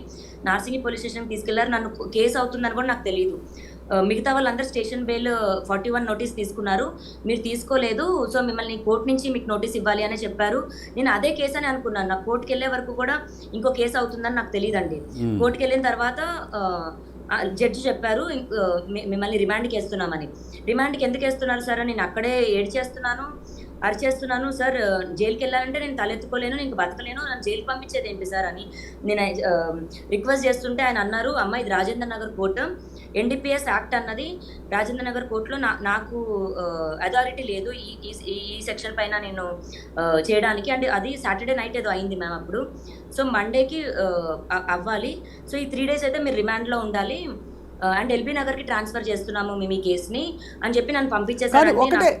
C: నార్సింగి పోలీస్ స్టేషన్కి తీసుకెళ్లారు. నన్ను కేసు అవుతుందని కూడా నాకు తెలియదు. మిగతా వాళ్ళందరూ స్టేషన్ బెయిల్ 41 నోటీస్ తీసుకున్నారు, మీరు తీసుకోలేదు, సో మిమ్మల్ని కోర్టు నుంచి మీకు నోటీస్ ఇవ్వాలి అని చెప్పారు. నేను అదే కేసు అని అనుకున్నాను. నాకు కోర్టుకి వెళ్ళే వరకు కూడా ఇంకో కేసు అవుతుందని నాకు తెలియదండి. కోర్టుకి వెళ్ళిన తర్వాత జడ్జి చెప్పారు మిమ్మల్ని రిమాండ్కి వేస్తున్నామని. రిమాండ్కి ఎందుకు వేస్తున్నారు సార్ అని నేను అక్కడే ఏడ్చేస్తున్నాను, అరిచేస్తున్నాను. సార్ జైలుకి వెళ్ళాలంటే నేను తలెత్తుకోలేను, నేను బతకలేను, నన్ను జైలుకి పంపించేది ఏంటి సార్ అని నేను రిక్వెస్ట్ చేస్తుంటే ఆయన అన్నారు, అమ్మ ఇది Rajendra Nagar court, NDPS act అన్నది రాజేంద్ర నగర్ కోర్టులో నాకు అథారిటీ లేదు ఈ సెక్షన్ పైన నేను చేయడానికి. అండ్ అది సాటర్డే నైట్ ఏదో అయింది మ్యామ్ అప్పుడు. సో మండేకి అవ్వాలి. సో ఈ 3 days అయితే మీరు రిమాండ్లో ఉండాలి అండ్ LB నగర్కి ట్రాన్స్ఫర్ చేస్తున్నాము మేము ఈ కేసుని అని చెప్పి నన్ను పంపించేసారు.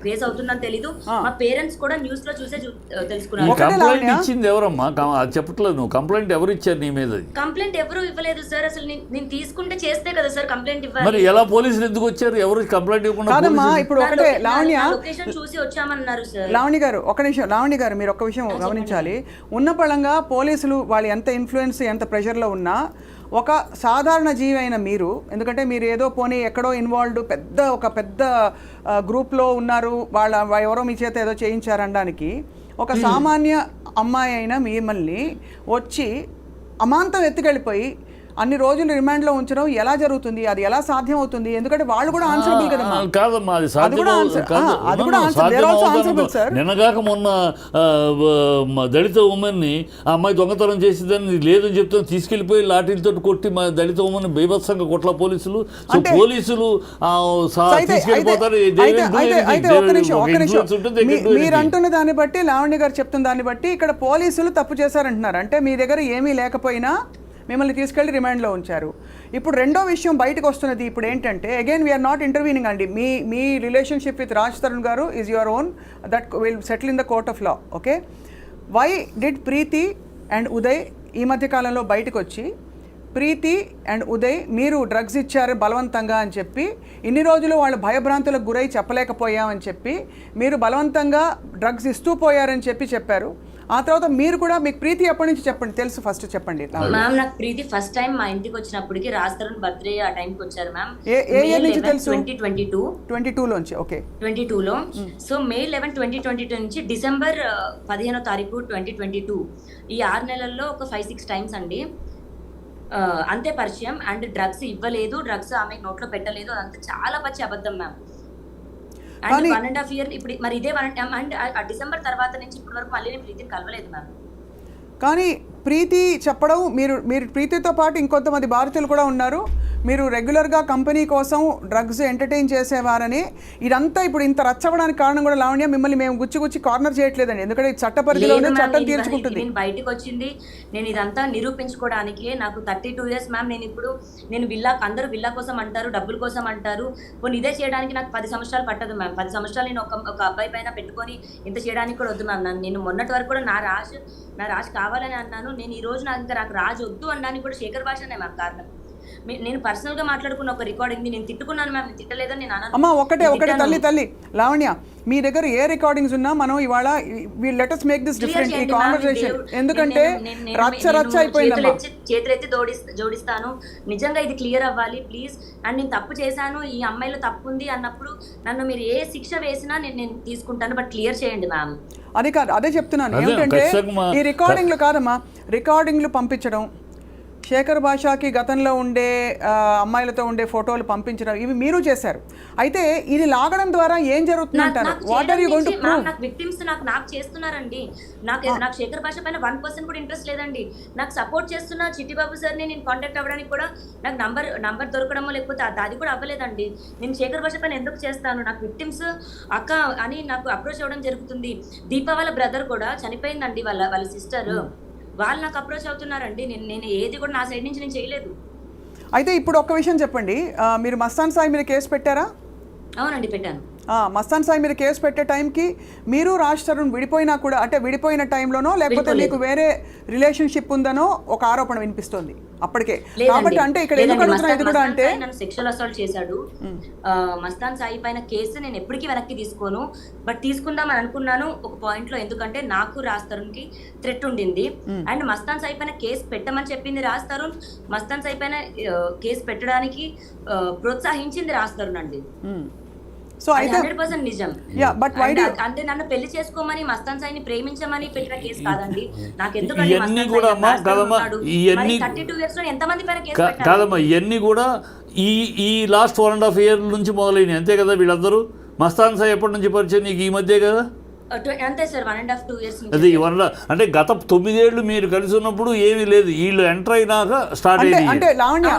C: కేసు అవుతుందని తెలీదు. మా పేరెంట్స్ కూడా న్యూస్ లో చూసే తెలుసుకున్నారు.
B: కంప్లైంట్ ఇచ్చింది ఎవరమ్మా? చెప్పట్లేదు నువ్వు. కంప్లైంట్ ఎవరు ఇచ్చారు నీ మీద?
C: కంప్లైంట్ ఎవరు ఇవ్వలేదు సార్. అసలు నేను తీసుకుంటే చేస్తే కదా సార్ కంప్లైంట్ ఇవ్వాలి.
B: మరి ఎలా పోలీసులు ఎందుకు వచ్చారు? ఎవరు కంప్లైంట్ ఇవ్వకుండా?
A: ఇప్పుడు ఒకటే లావణ్య,
C: లొకేషన్ చూసి వచ్చామన్నారు సార్.
A: లావణ్య గారు ఒక నిమిషం, లావణ్య గారు మీరు ఒక విషయం గమనించాలి. ఉన్న పళంగా పోలీసులు వాళ్ళు ఎంత ఇన్ఫ్లుయెన్స్ ఎంత ప్రెషర్లో ఉన్నా ఒక సాధారణ జీవి అయిన మీరు, ఎందుకంటే మీరు ఏదో పోనీ ఎక్కడో ఇన్వాల్వ్డ్ ఒక పెద్ద గ్రూప్లో ఉన్నారు, ఎవరో మీ చేత ఏదో చేయించారనడానికి, ఒక సామాన్య అమ్మాయి అయిన మిమ్మల్ని వచ్చి అమాంతం ఎత్తుకెళ్ళిపోయి అన్ని రోజులు రిమాండ్లో ఉంచడం ఎలా జరుగుతుంది? అది ఎలా సాధ్యం అవుతుంది? ఎందుకంటే వాళ్ళు కూడా ఆన్సరబుల్ కదమ్మా.
B: కాదమ్మా, అది
A: సార్.
B: నిన్నగాక మొన్న దళిత ఉమెన్ని ఆ అమ్మాయి దొంగతనం చేసిందని లేదని చెప్తాను తీసుకెళ్లిపోయి లాఠీలతో కొట్టి మా దళిత ఉమెన్ బీభత్సంగా కొట్ల పోలీసులు. సో పోలీసులు తీసుకెళ్ళిపోతారు.
A: మీరు అంటున్న దాన్ని బట్టి, లావణ్య గారు చెప్తున్న దాన్ని బట్టి ఇక్కడ పోలీసులు తప్పు చేశారంటున్నారు. అంటే మీ దగ్గర ఏమీ లేకపోయినా మిమ్మల్ని తీసుకెళ్ళి రిమాండ్లో ఉంచారు. ఇప్పుడు రెండో విషయం బయటకు వస్తున్నది ఇప్పుడు ఏంటంటే, అగైన్ వీఆర్ నాట్ ఇంటర్వ్యూనింగ్ అండి. మీ రిలేషన్షిప్ విత్ రాజ్ తరుణ్ గారు is your own, that will settle in the court of law. Okay, why did Preeti and Uday ఈ మధ్య కాలంలో బయటకు వచ్చి ప్రీతి అండ్ ఉదయ్ మీరు డ్రగ్స్ ఇచ్చారు బలవంతంగా అని చెప్పి, ఇన్ని రోజులు వాళ్ళు భయభ్రాంతులకు గురై చెప్పలేకపోయామని చెప్పి మీరు బలవంతంగా డ్రగ్స్ ఇస్తూ పోయారని చెప్పారు. ఆ తర్వాత మీరు కూడా, మీకు ప్రీతి ఎప్పటి నుంచి చెప్పండి, తెలుసు, ఫస్ట్ చెప్పండి.
C: మ్యామ్, నాకు ప్రీతి ఫస్ట్ టైం మా ఇంటికి వచ్చినప్పటికి రాజ్ తరుణ్ బర్త్డే ఆ టైంకి వచ్చారు మ్యామ్.
A: ఏ ఇయర్ నుంచి తెలుసు?
C: 2022
A: లోంచి. ఓకే,
C: 22లో. సో May 11, 2022 నుంచి డిసెంబర్ 15వ తారీఖు 2022, ఈ 6 నెలల్లో ఒక 5-6 టైమ్స్ అండి అంతే పరిచయం. అండ్ డ్రగ్స్ ఇవ్వలేదు, డ్రగ్స్ ఆమె నోట్లో పెట్టలేదు, అదంతా చాలా పచ్చి అబద్ధం మ్యామ్. అండ్ 1.5 year ఇప్పుడు మరి ఇదే అండ్ డిసెంబర్ తర్వాత నుంచి ఇప్పటి వరకు మళ్ళీ నేను ప్రీతిని కలవలేదు మ్యామ్.
A: కానీ ప్రీతి చెప్పడం, మీరు ప్రీతితో పాటు ఇంకొంతమంది భారతీయులు కూడా ఉన్నారు, మీరు రెగ్యులర్గా కంపెనీ కోసం డ్రగ్స్ ఎంటర్టైన్ చేసేవారని, ఇదంతా ఇప్పుడు ఇంత రచ్చవడానికి కారణం కూడా లావణ్య, మిమ్మల్ని మేము గుచ్చి కార్నర్ చేయట్లేదండి, ఎందుకంటే చట్ట పరిధిలోనే చట్టం తీర్చుకుంటుంది.
C: నేను బయటకు వచ్చింది నేను ఇదంతా నిరూపించుకోవడానికి. నాకు 32 years మ్యామ్. నేను అందరూ విల్లా కోసం అంటారు, డబ్బుల కోసం అంటారు. పోనీ ఇదే చేయడానికి నాకు 10 సంవత్సరాలు పట్టదు మ్యామ్. 10 సంవత్సరాలు నేను ఒక అబ్బాయి పైన పెట్టుకొని ఇంత చేయడానికి కూడా వద్దు మ్యామ్. నేను మొన్నటి వరకు కూడా నా రాజు కావాలని అన్నాను. నేను ఈ రోజు నాకు రాజు వద్దు అనడానికి కూడా శేఖర్ భాషనే మ్యామ్ కారణం. నేను పర్సనల్ గా మాట్లాడుకున్న ఒక రికార్డింగ్ నేను తిట్టుకున్నాను మ్యామ్, తిట్టలేదని నేను అన్నాను.
A: అమ్మా ఒకటే తల్లి లావణ్య, మీ దగ్గర ఏ రికార్డింగ్స్ ఉన్నా మనం ఇవాళ let us make this different ఈ కాన్వర్సేషన్. ఎందుకంటే రచ్చ అయిపోయిందమ్మా.
C: చేతులెత్తి జోడిస్తాను, నిజంగా ఇది క్లియర్ అవ్వాలి ప్లీజ్. అండ్ నేను తప్పు చేశాను, ఈ అమ్మాయిలో తప్పు ఉంది అన్నప్పుడు నన్ను మీరు ఏ శిక్ష వేసినా నేను తీసుకుంటాను, బట్ క్లియర్ చేయండి మ్యామ్.
A: అది కాదు, అదే చెప్తున్నాను. ఏంటంటే ఈ రికార్డింగ్లు కాదమ్మా, రికార్డింగ్లు పంపించడం, శేఖర్ భాషకి గతంలో ఉండే అమ్మాయిలతో ఉండే ఫోటోలు పంపించడం, ఇవి మీరు చేశారు. అయితే ఇది లాగడం ద్వారా ఏం జరుగుతుంది అంటారు? What are you going to prove?
C: నాకు విక్టిమ్స్ నాకు చేస్తున్నారండి. నాకు శేఖర్ భాష పైన 1% కూడా ఇంట్రెస్ట్ లేదండి. నాకు సపోర్ట్ చేస్తున్న చిట్టిబాబు సార్ని నేను కాంటాక్ట్ అవ్వడానికి కూడా నాకు నంబర్ దొరకడమో లేకపోతే అది కూడా అవ్వలేదండి. నేను శేఖర్ భాష పైన ఎందుకు చేస్తాను? నాకు విక్టిమ్స్ అక్క అని నాకు అప్రోచ్ అవ్వడం జరుగుతుంది. దీపా వాళ్ళ బ్రదర్ కూడా చనిపోయిందండి, వాళ్ళ సిస్టర్, వాళ్ళు నాకు అప్రోచ్ అవుతున్నారండి. నేను ఏది కూడా నా సైడ్ నుంచి నేను చేయలేదు.
A: అయితే ఇప్పుడు ఒక్క విషయం చెప్పండి, మీరు మస్తాన్ సాయి మీద కేసు పెట్టారా?
C: అవునండి, పెట్టాను.
A: మస్తాన్ సాయి మీద కేసు పెట్టే టైంకి మీరు రాజ్ తరుణ్ విడిపోయినా కూడా, అంటే విడిపోయిన టైంలోనో లేకపోతే మీకు వేరే రిలేషన్షిప్ ఉందనో ఒక ఆరోపణ వినిపిస్తుంది అప్పటికే. కాబట్టి అంటే ఇక్కడ ఎందుకు అడుగుతున్నా, ఇది కూడా అంటే
C: నన్ను సెక్షువల్ అసాల్ట్ చేశాడు. మస్తాన్ సాయి పైన కేసు నేను ఎప్పటికీ వెనక్కి తీసుకోను, బట్ తీసుకుందామని అనుకున్నాను ఒక పాయింట్ లో. ఎందుకంటే నాకు రాజ్ తరుణ్ కి థ్రెట్ ఉండింది. అండ్ మస్తాన్ సాయి పైన కేసు పెట్టమని చెప్పింది రాజ్ తరుణ్, మస్తాన్ సాయి పైన కేసు పెట్టడానికి ప్రోత్సహించింది రాజ్ తరుణ్ అండి.
A: సో అయితే
C: 100% నిజం. అంటే నన్ను పెళ్లి చేసుకోమని, మస్తాన్ సాయిని ప్రేమించమని పెట్టిన కేసు కాదండి. నాకు ఎందుకంటే
B: ఇవన్నీ కూడా
C: ఎంతమంది పైన కేసు
B: కాదమ్మా, ఇవన్నీ కూడా ఈ లాస్ట్ 1.5 year నుంచి మొదలైనవి అంతే కదా. వీళ్ళందరూ మస్తాన్ సాయి ఎప్పటి నుంచి పరిచయం నీకు? ఈ మధ్య కదా.
C: అంతే సార్, 1.5-2 years.
B: అది అంటే గత 9 ఏళ్ళు మీరు కలిసి ఉన్నప్పుడు ఏమీ లేదు, వీళ్ళు ఎంటర్ అయినాక స్టార్ట్ అయ్యింది.
A: అంటే లావణ్య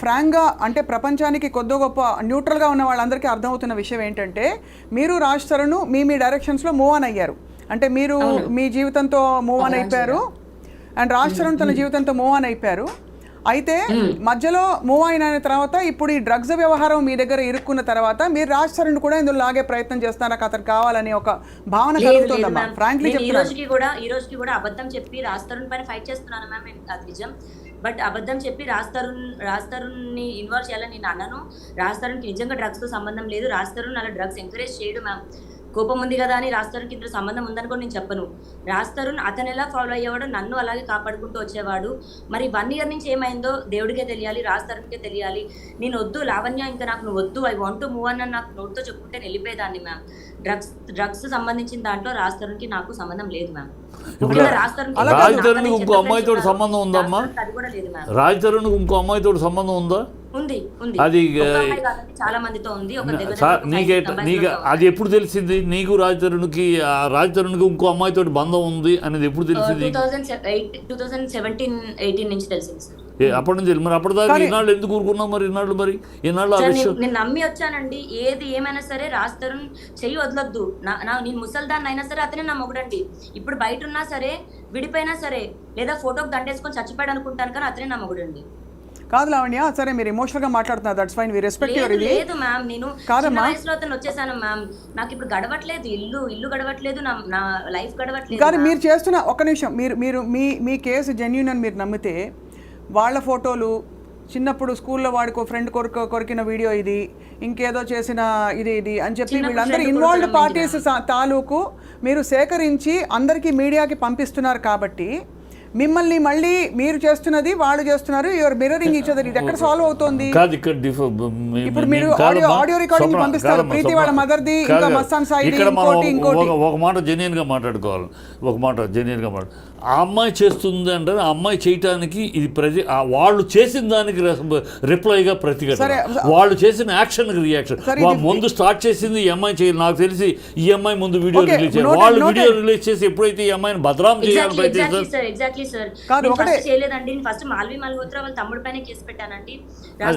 A: ఫ్రాంక్గా అంటే ప్రపంచానికి కొద్ది గొప్ప న్యూట్రల్గా ఉన్న వాళ్ళందరికీ అర్థమవుతున్న విషయం ఏంటంటే, మీరు రాజ్ తరుణ్ మీ డైరెక్షన్స్లో మూవ్ ఆన్ అయ్యారు. అంటే మీరు మీ జీవితంతో మూవ్ ఆన్ అయిపోయారు, అండ్ రాజ్ తరుణ్ తన జీవితంతో మూవ్ ఆన్ అయిపోయారు. అయితే మధ్యలో మూవ్ అయిన తర్వాత ఇప్పుడు ఈ డ్రగ్స్ వ్యవహారం మీ దగ్గర ఇరుక్కున్న తర్వాత మీరు రాజ్ తరుణ్ కూడా ఇందులో లాగే ప్రయత్నం చేస్తారా, అతను కావాలని ఒక భావన కలుగుతుందమ్మా? ఫ్రాంక్లీ
C: చెప్తున్నాను, ఈ రోజుకి కూడా అబద్ధం చెప్పి రాజ్ తరుణ్ పైన ఫైట్ చేస్తున్నాను మ్యామ్. అది నిజం, బట్ అబద్ధం చెప్పి రాజ్ తరుణ్ ని ఇన్వాల్వ్ చేయాలని నేను అన్నాను. రాజ్ తరుణ్కి నిజంగా డ్రగ్స్ తో సంబంధం లేదు. రాజ్ తరుణ్ అలా డ్రగ్స్ ఎంకరేజ్ చేయడు మ్యామ్. కోపం ఉంది కదా అని రాజ్ తరుణ్కి ఇందులో సంబంధం ఉందని కూడా నేను చెప్పను. రాజ్ తరుణ్ అతను ఎలా ఫాలో అయ్యేవాడు, నన్ను అలాగే కాపాడుకుంటూ వచ్చేవాడు. మరి 1 year నుంచి ఏమైందో దేవుడికే తెలియాలి, రాజ్ తరుణ్కే తెలియాలి. నేను వద్దు లావణ్య, ఇంకా నాకు నువ్వు వద్దు, ఐ వాంట్ టు మూవ్ అని నాకు నోట్తో చెప్పుకుంటే నేను వెళ్ళిపోయేదాన్ని మ్యామ్. డ్రగ్స్ సంబంధించిన దాంట్లో రాజ్ తరుణ్కి నాకు సంబంధం లేదు మ్యామ్.
B: రాజ్ తరుణ్కి ఇంకో అమ్మాయితో సంబంధం ఉందమ్మా?
C: అది కూడా లేదు మ్యామ్.
B: రాజ్ తరుణ్కి ఇంకో అమ్మాయితో సంబంధం ఉందా?
C: ఉంది.
B: అది
C: చాలా మందితో ఉంది.
B: నీకు అది ఎప్పుడు తెలిసింది? నీకు రాజ్ తరుణ్కి ఇంకో అమ్మాయితో బంధం ఉంది అనేది ఎప్పుడు తెలిసింది?
C: 2017-18 నుంచి తెలిసింది సార్.
B: అప్పటి నుంచి మరి అప్పటిదాకా ఈనాళ్ళు ఎందుకు ఊరుకున్నావు? మరి ఈనాళ్ళు
C: నేను నమ్మి వచ్చానండి. ఏది ఏమైనా సరే రాజ్ తరుణ్ చెయ్యి వదలొద్దు. నేను ముసల్దాన్ని అయినా సరే అతనే నా మొగుడండి. ఇప్పుడు బయట ఉన్నా సరే, విడిపోయినా సరే, లేదా ఫోటోకి దండేసుకొని చచ్చిపోయాడు అనుకుంటాను, కానీ అతనే నా మొగుడండి.
A: కాదు లావణ్య, సరే మీరు ఎమోషనల్ గా మాట్లాడుతున్నారు, that's fine, we respect your ఇది.
C: లేదు మ్యామ్, నేను చిన్న వయసులో అతను వచ్చేసాను మ్యామ్. నాకు ఇప్పుడు గడవట్లేదు, ఇల్లు గడవట్లేదు, నా లైఫ్ గడవట్లేదు.
A: కానీ మీరు చేస్తున్న ఒక్క నిమిషం, మీరు మీ కేసు జెన్యూన్ అని మీరు నమ్మితే, వాళ్ళ ఫోటోలు చిన్నప్పుడు స్కూల్లో వాడికో ఫ్రెండ్ కొరికిన వీడియో ఇది, ఇంకేదో చేసిన ఇది అని చెప్పి వీళ్ళందరూ ఇన్వాల్వ్డ్ పార్టీస్ తాలూకు మీరు సేకరించి అందరికీ మీడియాకి పంపిస్తున్నారు. కాబట్టి మిమ్మల్ని మళ్ళీ మీరు చేస్తున్నది వాళ్ళు చేస్తున్నారు, యువర్ మిర్రరింగ్ ఈచ్ అదర్. ఇది ఎక్కడ సాల్వ్ అవుతుంది? ఇప్పుడు మీరు ఆడియో రికార్డింగ్ పంపిస్తారు, ప్రీతి వాళ్ళ మదర్ది, ఇంకా మస్తాన్ సాయి,
B: ఒక మాట జెన్యూన్ గా మాట్లాడుకోవాలి. ఆ అమ్మాయి చేస్తుంది అంటే ఆ అమ్మాయి చేయటానికి ఇది వాళ్ళు చేసిన దానికి రిప్లైగా ప్రతిఘటన, వాళ్ళు చేసిన యాక్షన్కి రియాక్షన్. ముందు స్టార్ట్ చేసింది ఈ అమ్మాయి చేయాలి. నాకు తెలిసి ఈ అమ్మాయి ముందు వీడియో రిలీజ్ చేయాలి. వాళ్ళు వీడియో రిలీజ్ చేసి ఎప్పుడైతే ఈ అమ్మాయిని బదనాం చేయాలని ప్రయత్నిస్తారు.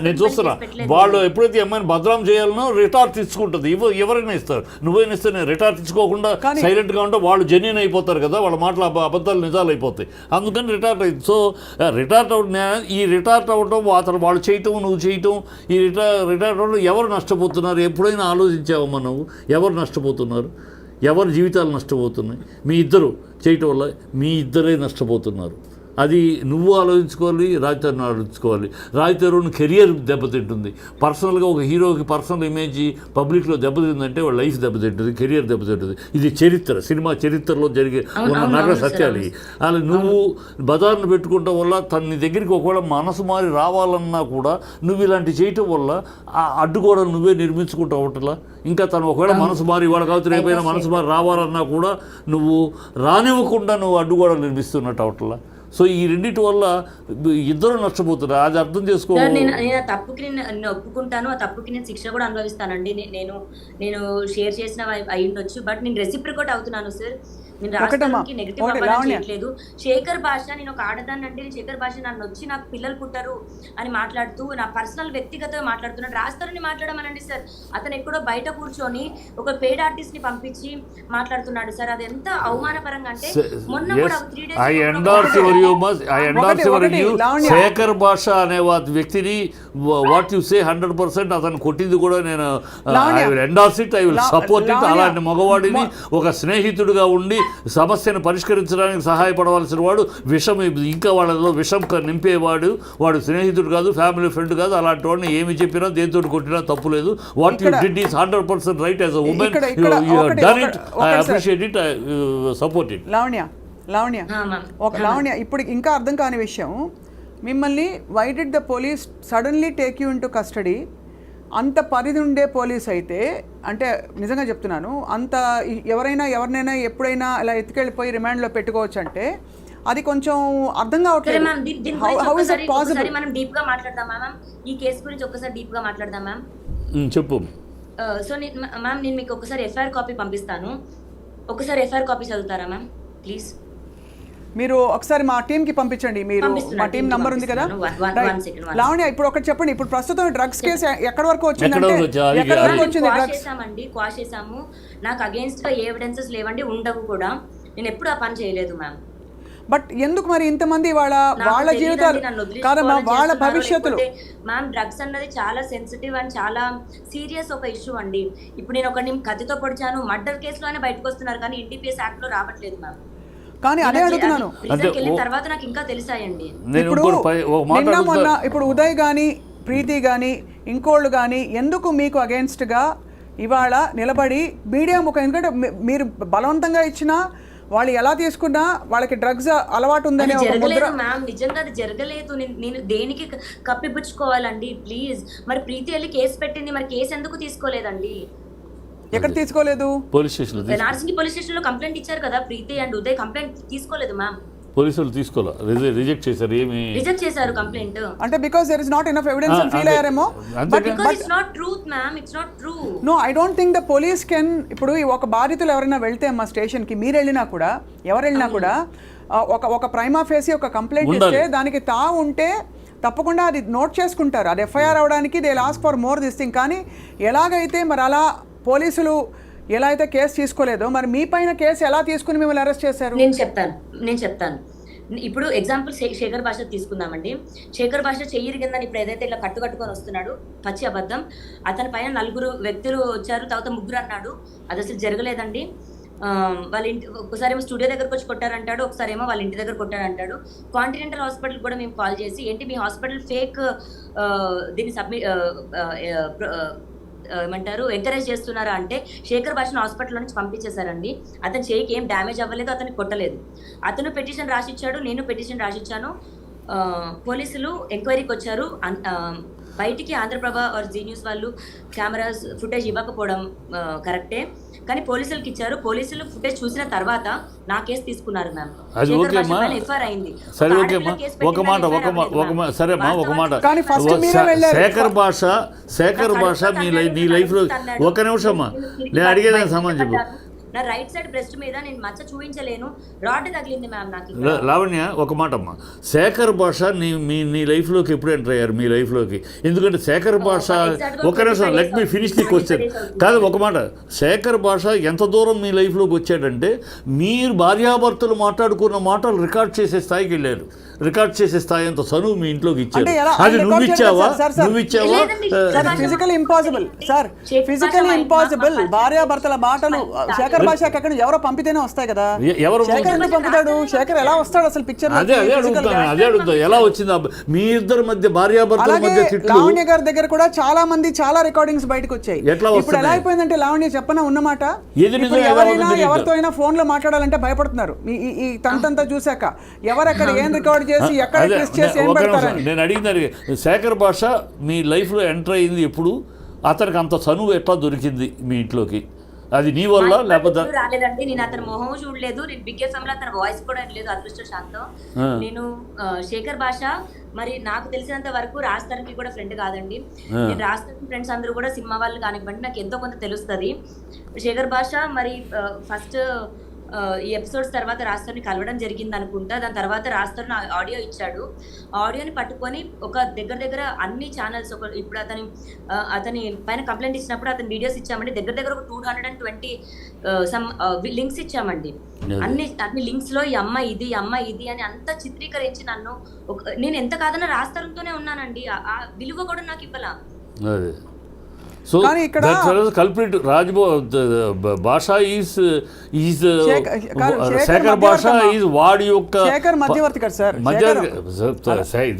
B: నేను చూస్తున్నా, వాళ్ళు ఎప్పుడైతే అమ్మాయిని భద్రం చేయాలనో రిటార్ తీసుకుంటుంది. ఎవరైనా ఇస్తారు, నువ్వైనా ఇస్తే నేను రిటార్ తీసుకోకుండా సైలెంట్గా ఉంటే వాళ్ళు జెన్యూన్ అయిపోతారు కదా, వాళ్ళ మాటలు అబద్ధాలు నిజాలు అయిపోతాయి. అందుకని రిటార్ట్ అయింది. సో రిటార్ట్ అవడం అతను వాళ్ళు చేయటం, నువ్వు చేయటం, ఈ రిటార్ట్ అవడం ఎవరు నష్టపోతున్నారు? ఎప్పుడైనా ఆలోచించావమ్మా నువ్వు? ఎవరు నష్టపోతున్నారు? ఎవరి జీవితాలు నష్టపోతున్నాయి? మీ ఇద్దరు చేయటం వల్ల మీ ఇద్దరే నష్టపోతున్నారు. అది నువ్వు ఆలోచించుకోవాలి, రాజ్ తరుణ్ ఆలోచించుకోవాలి. రాజ్ తరుణ్ కెరియర్ దెబ్బతింటుంది. పర్సనల్గా ఒక హీరోకి పర్సనల్ ఇమేజ్ పబ్లిక్లో దెబ్బతిందంటే వాళ్ళ లైఫ్ దెబ్బతింటుంది, కెరియర్ దెబ్బతింటుంది. ఇది చరిత్ర, సినిమా చరిత్రలో జరిగే ఉన్న నగర సత్యాలు. అలా నువ్వు బజార్ను పెట్టుకోవటం వల్ల నీ దగ్గరికి ఒకవేళ మనసు మారి రావాలన్నా కూడా నువ్వు ఇలాంటి చేయటం వల్ల ఆ అడ్డుగోడలు నువ్వే నిర్మించుకుంటూ అవటలా. ఇంకా తను ఒకవేళ మనసు మారి ఇవాళ కావచ్చు రేపైనా మనసు మారి రావాలన్నా కూడా నువ్వు రానివ్వకుండా నువ్వు అడ్డుగోడలు నిర్మిస్తున్నట్టు అవటలా. సో ఈ రెండింటి వల్ల ఇద్దరు నష్టపోతున్నారు. అది అర్థం చేసుకో.
C: నేను తప్పుకి నేను ఒప్పుకుంటాను, ఆ తప్పుకి నేను శిక్ష కూడా అనుభవిస్తానండి. నేను షేర్ చేసిన అయి ఉండొచ్చు, బట్ నేను రెసిప్రికేట్ అవుతున్నాను సార్. నేను రాష్ట్రానికి నెగిటివ్ అవ్వాలని చేయట్లేదు. శేఖర్ భాష, నేను ఒక ఆడదాన్ని అంటే శేఖర్ భాష నన్ను వచ్చి నాకు పిల్లలు పుట్టారు అని మాట్లాడుతూ నా పర్సనల్ వ్యక్తిగతంగా మాట్లాడుతున్నాడు. రాస్తారని మాట్లాడమనండి సార్. అతను ఎక్కడో బయట కూర్చొని ఒక పెయిడ్ ఆర్టిస్ట్ ని పంపించి మాట్లాడుతున్నాడు సార్. అది ఎంత అవమానపరంగా అంటే మొన్న కూడా 3 days
B: శేఖర్ భాష అనే వ్యక్తిని వాట్ యు సే 100% అతను కొట్టింది కూడా నేను I will endorse it, I will support it. అలాంటి మగవాడిని ఒక స్నేహితుడిగా ఉండి సమస్యను పరిష్కరించడానికి సహాయపడవలసిన వాడు విషం, ఇంకా వాళ్ళలో విషం నింపేవాడు, వాడు స్నేహితుడు కాదు, ఫ్యామిలీ ఫ్రెండ్ కాదు. అలాంటి వాడిని ఏమి చెప్పినా దేంతో కొట్టినా తప్పు లేదు. What you did is 100% right as a woman. You have done it, I appreciate it, I support it.
A: Lavanya ఇప్పుడు ఇంకా అర్థం కాని విషయం, మిమ్మల్ని why did the police suddenly take you into custody? అంత పరిధి ఉండే పోలీస్ అయితే, అంటే నిజంగా చెప్తున్నాను, అంత ఎవరినైనా ఎప్పుడైనా ఇలా ఎత్తుకెళ్ళిపోయి రిమాండ్లో పెట్టుకోవచ్చు అంటే అది కొంచెం అర్థం కావట్లేదు.
C: మనం డీప్ గా మాట్లాడదామా మ్యామ్? ఈ కేసు గురించి ఒక్కసారి డీప్ గా మాట్లాడదాం మ్యామ్.
B: చెప్పు.
C: సో మ్యామ్ నేను మీకు ఒకసారి ఎఫ్ఐఆర్ కాపీ పంపిస్తాను, ఒకసారి ఎఫ్ఐఆర్ కాపీ చదువుతారా మ్యామ్ ప్లీజ్?
A: మీరు ఒకసారి మా టీంకి పంపించండి. మీరు మా టీం నంబర్ ఉంది కదా లావణ్య. ఇప్పుడు ఒకటి చెప్పండి, ఇప్పుడు ప్రస్తుతం డ్రగ్స్ కేసు ఎక్కడి వరకు వచ్చిందంటే
C: క్వాష్ చేసాము. నాకు అగేన్స్ట్ గా ఎవిడెన్సెస్ లేవండి, ఉండవు కూడా. నేను ఎప్పుడు ఆ పని చేయలేదు మ్యామ్.
A: బట్ ఎందుకు మరి ఇంతమంది వాళ్ళ జీవితాలు కాదమ్మా, వాళ్ళ భవిష్యత్తులు
C: మ్యామ్? డ్రగ్స్ అన్నది చాలా సెన్సిటివ్ అండ్ చాలా సీరియస్ ఒక ఇష్యూ అండి. ఇప్పుడు నేను ఒకరిని కత్తితో పొడిచాను, మర్డర్ కేసులోనే బయటకు వస్తున్నారు, కానీ ఎన్డీపీఎస్ యాక్ట్ లో రావట్లేదు మ్యామ్.
A: కానీ అదే అడుగుతున్నాను,
C: తర్వాత నాకు ఇంకా తెలిసాయండి.
A: ఇప్పుడు ఉదయ్ కానీ ప్రీతి కానీ ఇంకోళ్ళు కానీ ఎందుకు మీకు అగేన్స్ట్గా ఇవాళ నిలబడి మీడియా ముఖం, ఎందుకంటే మీరు బలవంతంగా ఇచ్చినా వాళ్ళు ఎలా తీసుకున్నా వాళ్ళకి డ్రగ్స్ అలవాటు ఉందనే ఒక ముద్ర.
C: జరగలేదు మ్యామ్, నిజంగా అది జరగలేదు. నేను దేనికి కప్పిపుచ్చుకోవాలండి ప్లీజ్? మరి ప్రీతి వెళ్ళి కేసు పెట్టింది, మరి కేసు ఎందుకు తీసుకోలేదండి?
A: ఎక్కడ తీసుకోలేదు?
B: పోలీస్ స్టేషన్లో
C: నార్సింగి పోలీస్ స్టేషన్ లో కంప్లైంట్ ఇచ్చారు కదా ప్రీతి అండ్ ఉదయ్, కంప్లైంట్ తీసుకోలేదు మ్యామ్.
B: పోలీసులు తీసుకోవాలి, రిజెక్ట్ చేశారు.
C: రిజెక్ట్ చేశారు కంప్లైంట్.
A: అంటే because there is not enough evidence అని ఫీల్ అయ్యారేమో.
C: But it's not truth ma'am, it's not true.
A: No, I don't think the police can. ఇప్పుడు ఒక బాధితులు ఎవరైనా వెళ్తే మా స్టేషన్కి, మీరు వెళ్ళినా కూడా, ఎవరు వెళ్ళినా కూడా ఒక ప్రైమా ఫేసి ఒక కంప్లైంట్ ఇస్తే దానికి ఉంటే తప్పకుండా అది నోట్ చేసుకుంటారు. అది ఎఫ్ఐఆర్ అవడానికి they ask for more this thing. కానీ ఎలాగైతే మరి అలా పోలీసులు ఎలా అయితే కేసు తీసుకోలేదో, మరి మీ పైన కేసు ఎలా తీసుకుని మిమ్మల్ని అరెస్ట్ చేశారు?
C: నేను చెప్తాను. ఇప్పుడు ఎగ్జాంపుల్ శేఖర్ భాష తీసుకుందామండి. శేఖర్ భాష చెయ్యిరిగిందని ఇప్పుడు ఏదైతే ఇలా కట్టుకొని వస్తున్నాడు, పచ్చి అబద్ధం. అతని పైన 4 వ్యక్తులు వచ్చారు, తర్వాత 3 అన్నాడు. అది అసలు జరగలేదండి. వాళ్ళ ఇంటి ఒకసారి ఏమో స్టూడియో దగ్గరకు వచ్చి కొట్టారంటాడు, ఒకసారి ఏమో వాళ్ళ ఇంటి దగ్గర కొట్టారంటాడు. కాంటినెంటల్ హాస్పిటల్ కూడా మేము కాల్ చేసి, ఏంటి మీ హాస్పిటల్ ఫేక్ దీన్ని ఏమంటారు ఎంకరేజ్ చేస్తున్నారా అంటే, శేఖర్ భాషను హాస్పిటల్ నుంచి పంపించేశారండి. అతని చేయికి ఏం డ్యామేజ్ అవ్వలేదు, అతనికి కొట్టలేదు. అతను పిటిషన్ రాసిచ్చాడు, నేను పిటిషన్ రాసిచ్చాను. పోలీసులు ఎంక్వైరీకి వచ్చారు. బయటికి ఆంధ్రప్రభ ఆర్ జీ న్యూస్ వాళ్ళు కెమెరాస్ ఫుటేజ్ ఇవ్వకపోవడం కరెక్టే, కానీ పోలీసులకి ఇచ్చారు. పోలీసులు ఫుటేజ్ చూసిన తర్వాత నా కేసు తీసుకున్నారు మ్యామ్. ఎఫ్ఐఆర్ అయింది.
B: సరే ఓకేమ్మా, ఒక మాట. శేఖర్ భాష నీ లైఫ్ లో ఒక నిమిషమ్మా, నేను అడిగేదానికి సమాధానం చెప్పు.
C: నా రైట్ సైడ్ బ్రెస్ట్ మీద నేను మచ్చ చూపించలేను, రాడ్ తగిలింది మ్యామ్ నాకు.
B: లావణ్య, ఒక మాట అమ్మా, శేఖర్ భాష నీ లైఫ్లోకి ఎప్పుడు ఎంటర్ అయ్యారు మీ లైఫ్లోకి? ఎందుకంటే శేఖర్ భాష, ఒక నిమిషం, let me finish the question. కాదు, ఒక మాట, శేఖర్ భాష ఎంత దూరం మీ లైఫ్లోకి వచ్చాడంటే, మీరు భార్యాభర్తలు మాట్లాడుకున్న మాటలు రికార్డ్ చేసే స్థాయికి వెళ్ళారు. రికార్డ్ చేసే స్థాయి అంత చనువు మీ ఇంట్లోకి ఇచ్చారు. అది నువ్వు ఇచ్చావా?
A: Physical impossible sir, physical impossible. భార్యాభర్తల మాటలు శేఖర్ భాషకి ఎక్కడ ఎవరో పంపితేనే వస్తాయి కదా.
B: ఎవరు
A: పంపుతాడు? శేఖర్ ఎలా వస్తాడు అసలు పిక్చర్?
B: అదే అడుగుతా, ఎలా వచ్చింది మీ ఇద్దరి మధ్య, భార్యాభర్తల మధ్య తిట్లు?
A: లావణ్య గారి దగ్గర కూడా చాలా రికార్డింగ్స్ బయటకు వచ్చాయి. ఇప్పుడు ఎలా అయిపోయిందంటే, లావణ్య చెప్పనా ఉన్నమాట, ఎవరితో అయినా ఫోన్ లో మాట్లాడాలంటే భయపడుతున్నారు. ఈ తంతంతా చూసాక ఎవరెక్కడ ఏం రికార్డ్ చేసి ఎక్కడ టెస్ట్ చేసి ఏం పెడతారని.
B: నేను అడిగింది, శేఖర్ భాష మీ లైఫ్లో ఎంటర్ అయింది ఎప్పుడు? అతనికి అంత చనువు ఎట్లా దొరికింది మీ ఇంట్లోకి? అది నీ వల్ల లేకపోతే?
C: రాలేదండి, నేను అతని మొహం చూడలేదు, నేను బిగ్ ఎఫ్ఎం లో అతని వాయిస్ కూడా లేదు, అదృష్టశాంతం. నేను శేఖర్ భాష మరి నాకు తెలిసినంత వరకు రాజధానికి కూడా ఫ్రెండ్ కాదండి. నేను రాజధాని ఫ్రెండ్స్ అందరూ కూడా సినిమా వాళ్ళు కానివ్వండి, నాకు ఎంతో కొంత తెలుస్తుంది. శేఖర్ భాష మరి ఫస్ట్ ఈ ఎపిసోడ్స్ తర్వాత రాజధాని కలవడం జరిగింది అనుకుంటా. దాని తర్వాత రాజధాని ఆడియో ఇచ్చాడు. ఆడియోని పట్టుకొని ఒక దగ్గర అన్ని ఛానల్స్, ఇప్పుడు అతని పైన కంప్లైంట్ ఇచ్చినప్పుడు అతని వీడియోస్ ఇచ్చామండి. దగ్గర ఒక 220 సమ్ లింక్స్ ఇచ్చామండి. అన్ని లింక్స్ లో ఈ అమ్మ ఇది అని అంతా చిత్రీకరించి నేను ఎంత కాదన్నా రాజధానితోనే ఉన్నానండి. ఆ విలువ కూడా నాకు ఇవ్వాల.
B: So that fellow culprit Bhasha is Shekhar Bhasha is వాడి యొక్క
A: శేఖర్ మధ్యవర్తి కదా సార్.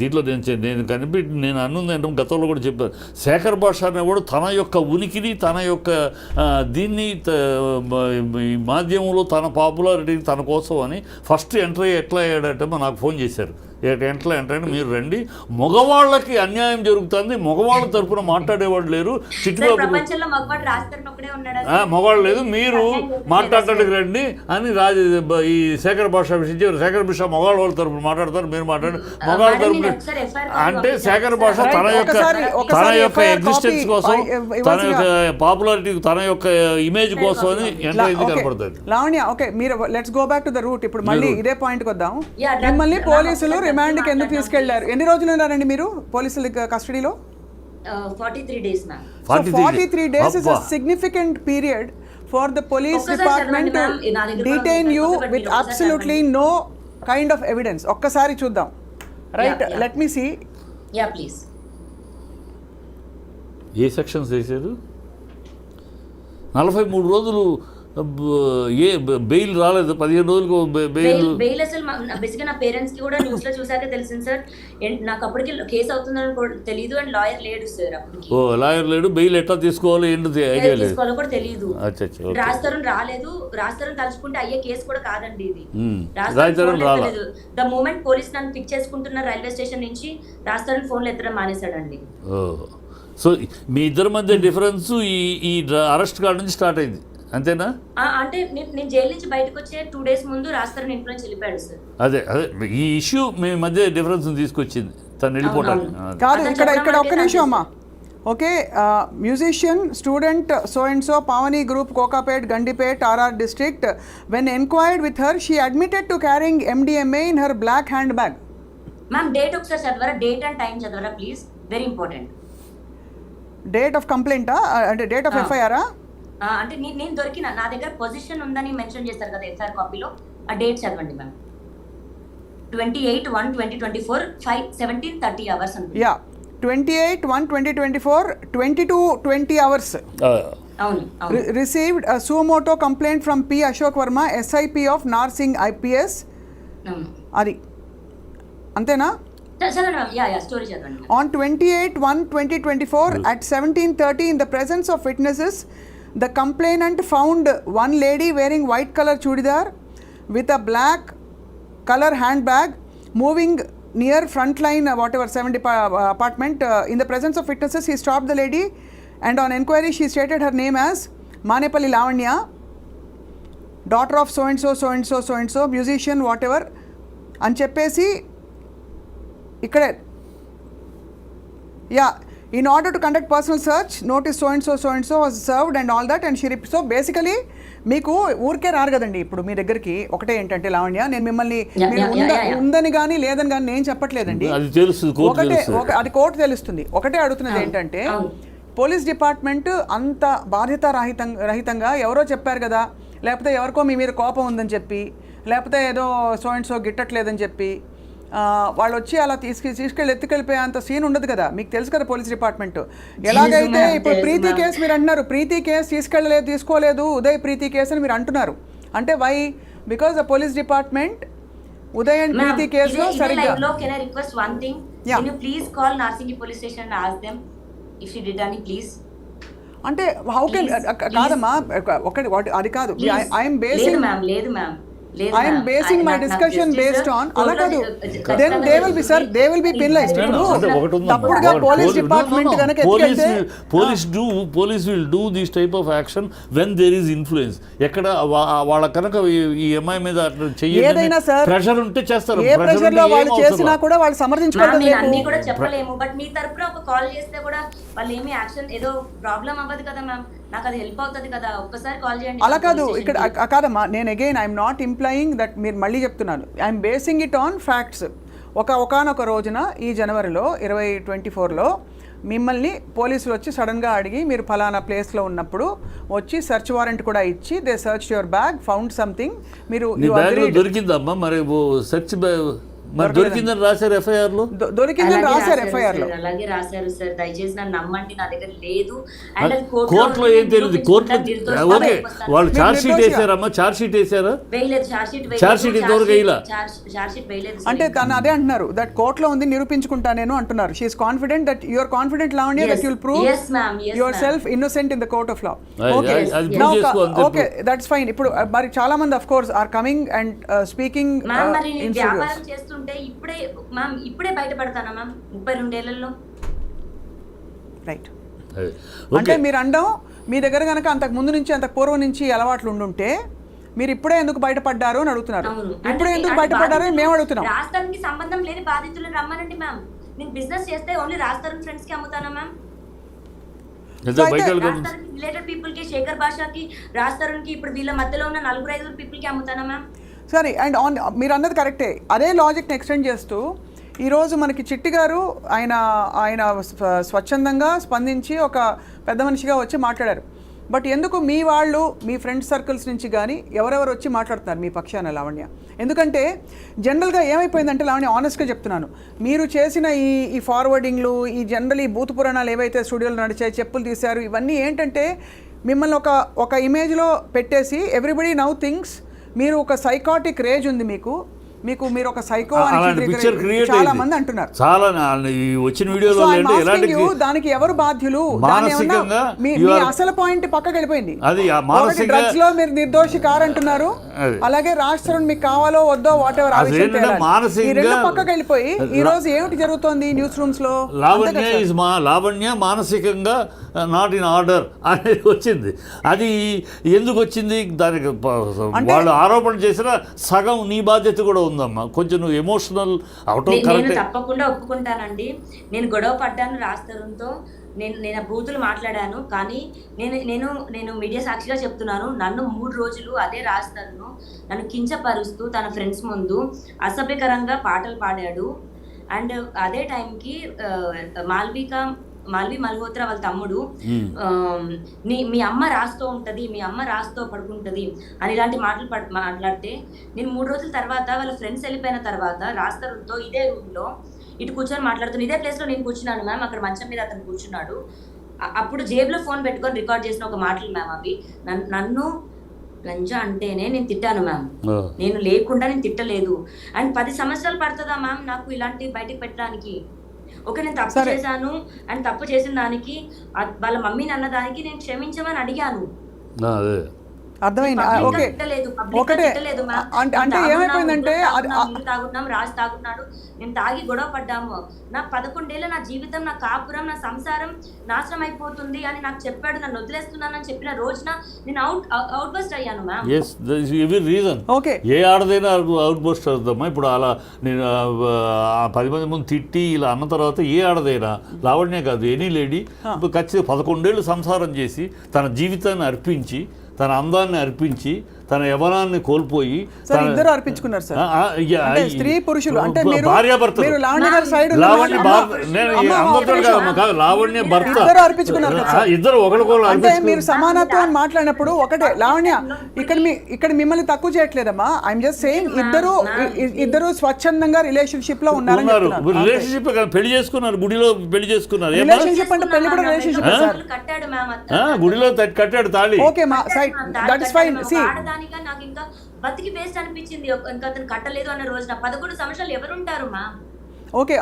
B: దీంట్లో నేను అన్నుందంటే గతంలో కూడా చెప్పాను, శేఖర్ భాష అనేవాడు తన యొక్క ఉనికిని, తన యొక్క దీన్ని మాధ్యమంలో తన పాపులారిటీని తన కోసం అని ఫస్ట్ ఎంటర్ ఎట్లా అయ్యాడంటే నాకు ఫోన్ చేశారు. ఎట్లా అంటే మీరు రండి, మగవాళ్ళకి అన్యాయం జరుగుతుంది, మగవాళ్ళ తరఫున మాట్లాడేవాడు లేరు, మగవాళ్ళు లేదు, మీరు మాట్లాడటానికి రండి అని ఈ శేఖర్ భాష విషయం చెప్పారు. శేఖర్ భాష మగవాళ్ళ తరఫున మాట్లాడతారు, మీరు మాట్లాడండి మగవాళ్ళ తరఫున అంటే శేఖర్ భాష తన యొక్క ఎగ్జిస్టెన్స్ కోసం, తన యొక్క పాపులారిటీ, తన యొక్క ఇమేజ్ కోసం అని ఎంటర్ అయింది కనపడుతుంది.
A: లావణ్య, ఓకే, మీరు let's go back to the route. ఇప్పుడు మళ్ళీ ఇదే పాయింట్కి వద్దాం. మిమ్మల్ని పోలీసులు రిమాండ్కి ఎందుకు తీసుకెళ్లారు? ఎన్ని రోజులు ఉన్నారండి మీరు పోలీసుల కస్టడీలో?
C: 43 days ma'am.
A: 43 days is a significant period for the police department to detain you with absolutely no kind of evidence. ఒక్కసారి చూద్దాం, right? Let me see.
C: Yeah please.
B: ఏ సెక్షన్స్ వేసారు? 43 రోజులు ఏ బెయిల్ రాలేదు 15 రోజులకు బెయిల్.
C: బెయిల్ అసలు బేసిక్గా నా పేరెంట్స్ కి కూడా న్యూస్ లో చూసాక తెలిసింది సార్. నాకు అప్పటికి కేసు అవుతుందని కూడా తెలియదు అండ్ లాయర్ లేడు సార్ అప్పటికి.
B: ఓ లాయర్ లేడు, బెయిల్ ఎట్లా తీసుకోవాలో ఏంటి ఐడియా లేదు.
C: తీసుకోవాలో కూడా తెలియదు.
B: అచ్చా.
C: రాజతరుణ్ రాలేదు, రాజతరుణ్ తలుచుకుంటే అయ్యే కేసు కూడా కాదండి ఇది.
B: రాజతరుణ్ రాలేదు.
C: ద మూమెంట్ పోలీస్ నన్ను పిక్ చేసుకుంటున్న రైల్వే స్టేషన్ నుంచి రాజతరుణ్ ఫోన్లు ఎత్తడం మానేశాడండి.
B: సో మీ ఇద్దరి మధ్య డిఫరెన్స్ ఈ అరెస్ట్ కాడ నుంచి స్టార్ట్ అయింది అంతేనా?
C: అంటే నేను జైలు నుంచి బయటకు వచ్చే 2 days ముందు రాజతరుణ్ ఇంట్లో నుంచి వెళ్ళిపోయాడు సార్.
B: అదే ఈ ఇష్యూ మీ మధ్య డిఫరెన్స్ తీసుకొచ్చింది, తను వెళ్ళిపోవడానికి.
A: కాదు, ఇక్కడ ఒక్క నిమిషం అమ్మా. Okay, musician student so and so Pavani group Kokapet Gandipet RR district. When enquired with her, she admitted to carrying MDMA in her black handbag.
C: Ma'am date ఒకసారి చదవరా, డేట్ అండ్ టైం చదవరా please, very important.
A: Date of కంప్లైంటా అంటే డేట్ ఆఫ్ FIR?
C: అంటే నేను దొరికిన నా దగ్గర పొజిషన్ ఉందని మెన్షన్ చేస్తారు కదా FIR కాపీలో, ఆ డేట్ చదవండి మ్యామ్. 28/1/2024 5:17:30 hours అనుకుంటా.
A: Yeah, 28/1/2024 22:20 hours.
C: అవును.
A: Received a suo motu complaint from P. Ashok Verma, SIP of Narsingh IPS.
C: అవును.
A: అది అంతేనా?
C: చదవండి మ్యామ్. యా స్టోరీ చదవండి.
A: On 28/1/2024 at 17:30 in the presence of witnesses, the complainant found one lady wearing white color chudidar with a black color handbag moving near frontline whatever 70 apartment. In the presence of witnesses, he stopped the lady and on enquiry she stated her name as Manepalli Lavanya, daughter of so and so so and so so and so, musician whatever అని చెప్పేసి ఇక్కడే yeah in order to conduct personal search notice so and so was served and all that and she so basically మీకు ఊరికే రారు కదండి ఇప్పుడు మీ దగ్గరికి. ఒకటే ఏంటంటే లావణ్య, నేను మిమ్మల్ని ఉందని కానీ లేదని కానీ నేను చెప్పట్లేదండి, ఒకటే అది కోర్టు తెలుస్తుంది. ఒకటే అడుగుతున్నది ఏంటంటే పోలీస్ డిపార్ట్మెంట్ అంత బాధ్యత రహితంగా ఎవరో చెప్పారు కదా, లేకపోతే ఎవరికో మీ మీద కోపం ఉందని చెప్పి, లేకపోతే ఏదో సో అండ్ సో గిట్టట్లేదని చెప్పి వాళ్ళు వచ్చి అలా తీసుకెళ్ళి ఎత్తుకెళ్ళిపోయేంత సీన్ ఉండదు కదా. మీకు తెలుసు కదా పోలీస్ డిపార్ట్మెంట్ ఎలాగైతే. ఇప్పుడు ప్రీతి కేసు మీరు అంటున్నారు, ప్రీతి కేసు తీసుకోలేదు ఉదయ్ ప్రీతి కేసు అని మీరు అంటున్నారు. అంటే why? Because the police department Uday and Preethi కేసులో సరిగ్గా.
C: Can I request one thing? Can you please call Narsingi police station and ask them if she did any, please?
A: అంటే హౌ కెన్ కాదమ్మా, ఒకటి అది కాదు. I'm basing I am basing my discussion based on అలా కాదు. Then they will be, sir, they will be penalized. ఇప్పుడు తప్పుడుగా పోలీస్ డిపార్ట్మెంట్ కనుక ఎత్తుకెళ్తే
B: police will do this type of action when there is influence. ఎక్కడ వాళ్ళ కనుక ఈ అమ్మాయి మీద
A: ఏదైనా సార్
B: ప్రెషర్ ఉంటే చేస్తారు.
A: ఏ ప్రెషర్ లో వాళ్ళు చేసినా కూడా వాళ్ళు సమర్థించుకోవడం లేదు.
C: అన్ని కూడా చెప్పలేము, బట్ మీ తరపున ఒక కాల్ చేస్తే కూడా వాళ్ళు ఏమి యాక్షన్ ఏదో ప్రాబ్లం అవ్వదు కదా మ్యామ్, నాకు అది హెల్ప్ అవుతుంది కదా, ఒక్కసారి కాల్ చేయండి.
A: అలా కాదు, ఇక్కడ కాదమ్మా, నేను again I'm not employing that, మీరు మళ్ళీ చెప్తున్నాను, I'm basing it on facts. ఒకానొక రోజున ఈ జనవరిలో 2024లో మిమ్మల్ని పోలీసులు వచ్చి సడన్గా అడిగి మీరు ఫలానా ప్లేస్లో ఉన్నప్పుడు వచ్చి సెర్చ్ వారెంట్ కూడా ఇచ్చి they search your bag, found something. మీరు
B: దొరికిందమ్మా మరి సెర్చ్ దొరికిందని రాశారు FIR లో,
A: దొరికిందని రాశారు FIR లో.
C: అలాగే రాశారు సార్, దయచేసి నన్ను నమ్మండి, నా దగ్గర లేదు. అండ్
B: కోర్టులో ఏం తెలియదు, కోర్టులో ఓకే వాళ్ళు ఛార్జ్ షీట్ వేసారమ్మా, ఛార్జ్ షీట్ వేసారా?
C: వేయలేదు,
B: ఛార్జ్ షీట్ ఇంతవరకు వేయలా.
C: ఛార్జ్ షీట్ వేయలేదు
A: అంటే తను అదే అంటున్నారు, దట్ కోర్టులో ఉంది నిరూపించుకుంటా నేను అంటున్నారు. She is confident that you are confident Lavanya that you will prove yourself innocent in the court of law. Okay that's fine. ఇప్పుడు మరి చాలా మంది of course are coming and speaking in studios.
C: ఇప్పుడే బయటపడతానా మ్యామ్ 32 ఏళ్లలో?
A: రైట్. అంటే మీరు అండం మీ దగ్గర కనుక అంతకు ముందు నుంచి అంతకు పూర్వం నుంచి అలవాట్లు ఉండుంటే మీరు ఇప్పుడే ఎందుకు బయటపడ్డారు అని అడుగుతున్నారు. ఇప్పుడే ఎందుకు బయటపడ్డారు అని మేము అడుగుతున్నాం.
C: రాజధానికి సంబంధం లేని బాధితులను రమ్మనండి మ్యామ్. నేను బిజినెస్ చేస్తే ఓన్లీ రాజధాని ఫ్రెండ్స్ కి అమ్ముతానా మ్యామ్? రిలేటెడ్ పీపుల్ కి, శేఖర్ భాషకి, రాజధానికి, ఇప్పుడు వీళ్ళ మధ్యలో ఉన్న 4-5 పీపుల్ కి అమ్ముతానా మ్యామ్?
A: సరే, అండ్ మీరు అన్నది కరెక్టే. అదే లాజిక్ని ఎక్స్టెండ్ చేస్తూ ఈరోజు మనకి చిట్టి గారు ఆయన స్వచ్ఛందంగా స్పందించి ఒక పెద్ద మనిషిగా వచ్చి మాట్లాడారు. బట్ ఎందుకు మీ వాళ్ళు మీ ఫ్రెండ్ సర్కిల్స్ నుంచి కానీ ఎవరెవరు వచ్చి మాట్లాడుతున్నారు మీ పక్షాన లావణ్య? ఎందుకంటే జనరల్గా ఏమైపోయిందంటే లావణ్య, ఆనెస్ట్గా చెప్తున్నాను, మీరు చేసిన ఈ ఫార్వర్డింగ్లు, ఈ జనరల్ ఈ బూత్ పురాణాలు ఏవైతే స్టూడియోలో నడిచాయి, చెప్పులు తీశారు, ఇవన్నీ ఏంటంటే మిమ్మల్ని ఒక ఇమేజ్లో పెట్టేసి ఎవ్రీబడి నౌ థింగ్స్ మీరు ఒక సైకాటిక్ రేజ్ ఉంది మీరు ఒక సైకో
B: అలాంటి పిక్చర్ క్రియేట్
A: చాలా మంది అంటున్నారు.
B: చాలా ఈ వచ్చిన వీడియోలో
A: దానికి ఎవరు బాధ్యులు?
B: మానసికంగా
A: మీ అసలు పాయింట్ పక్కకి వెళ్ళిపోయింది.
B: అది మానసికంగా
A: డ్రగ్స్ లో మీరు నిర్దోషి కారంటున్నారు, అలాగే రాజ్ తరుణ్ మీకు కావాలో వద్దో వాట్ ఎవర్
B: మానసికంగా
A: పక్కకి వెళ్ళిపోయి ఈ రోజు ఏమిటి జరుగుతోంది న్యూస్ రూమ్స్ లో?
B: లావణ్య మానసికంగా నాట్ ఇన్ ఆర్డర్ అనేది వచ్చింది. అది ఎందుకు వచ్చింది? దానికి వాళ్ళు ఆరోపణ చేసిన సగం నీ బాధ్యత కూడా ఉందమ్మా. కొంచెం నువ్వు ఎమోషనల్ అవటం కరెక్ట్.
C: తప్పకుండా ఒప్పుకుంటానండి. నేను గొడవ పడ్డాను రాజ్ తరుణ్తో, నేను ఆ బూతులు మాట్లాడాను. కానీ నేను మీడియా సాక్షిగా చెప్తున్నాను, నన్ను 3 రోజులు అదే రాజ్ తరుణ్ నన్ను కించపరుస్తూ తన ఫ్రెండ్స్ ముందు అసభ్యకరంగా పాటలు పాడాడు. అండ్ అదే టైంకి మాల్వి మల్హోత్రా వాళ్ళ తమ్ముడు మీ అమ్మ రాస్తూ ఉంటది, మీ అమ్మ రాస్తూ పడుకుంటది అని ఇలాంటి మాటలు మాట్లాడితే నేను 3 రోజుల తర్వాత వాళ్ళ ఫ్రెండ్స్ వెళ్ళిపోయిన తర్వాత రాజ్ తరుణ్తో ఇదే రూమ్లో ఇటు కూర్చొని మాట్లాడుతున్నాను. ఇదే ప్లేస్లో నేను కూర్చున్నాను మ్యామ్, అక్కడ మంచం మీద అతను కూర్చున్నాడు. అప్పుడు జేబులో ఫోన్ పెట్టుకొని రికార్డ్ చేసిన ఒక మాటలు మ్యామ్ అవి. నన్ను లంజా అంటేనే నేను తిట్టాను మ్యామ్, నేను లేకుండా నేను తిట్టలేదు. అండ్ 10 సంవత్సరాలు పడుతుందా మ్యామ్ నాకు ఇలాంటి బయటకు పెట్టడానికి? నేను తప్పు చేశాను అండ్ తప్పు చేసిన దానికి వాళ్ళ మమ్మీని అన్నదానికి నేను క్షమించమని అడిగాను.
A: అర్థమైంది. ఓకే, ఒకటే అంటే ఏమైపోయిందంటే
C: తాగుతున్నాం, రాజు తాగుతున్నాడు, నేను తాగి గొడవ పడ్డాము. నా 11 ఏళ్ళ నా జీవితం, నా కాపురం, నా సంసారం నాశనం అయిపోతుంది అని నాకు చెప్పాడు. నన్ను వదిలేస్తున్నానని చెప్పిన రోజున నేను అవుట్ బస్ట్ అయ్యాను మ్యామ్.
B: ఓకే, ఏ ఆడదైనా అవుట్ బస్ట్ అవుతామా? ఇప్పుడు అలా నేను 10 మంది ముందు తిట్టి ఇలా అన్న తర్వాత ఏ ఆడదైనా, లావణ్య కాదు ఎనీ లేడీ ఖచ్చితంగా 11 ఏళ్ళు సంసారం చేసి తన జీవితాన్ని అర్పించి, తన అందాన్ని అర్పించి, తన యవనాన్ని కోల్పోయి
A: ఇద్దరు అర్పించుకున్నారు సార్. స్త్రీ పురుషులు అంటే
B: భార్యాభర్తలు. లావణ్య భర్త ఇద్దరు ఒకరికొకరు
A: అంటే మీరు సమానత్వం అని మాట్లాడినప్పుడు ఒకటే లావణ్య ఇక్కడ మిమ్మల్ని తక్కువ చేయట్లేదమ్మా. ఐఎమ్ జస్ట్ సేయింగ్ ఇద్దరు స్వచ్ఛందంగా రిలేషన్షిప్ లో ఉన్నారు.
B: రిలేషన్షిప్ పెళ్లి చేసుకున్నారు, గుడిలో పెళ్లి చేసుకున్నారు.
A: రిలేషన్షిప్ అంటే పెళ్లి కూడా రిలేషన్షిప్
B: గుడిలో కట్టాడు తాళి.
A: ఓకే మా సైడ్ దట్ ఇస్ ఫైన్. సి
C: నాకు ఇంకా బతికి వేస్ట్ అనిపించింది. ఇంకా అతను కట్టలేదు అన్న రోజున 11 సంవత్సరాలు ఎవరుంటారు మా?
A: Okay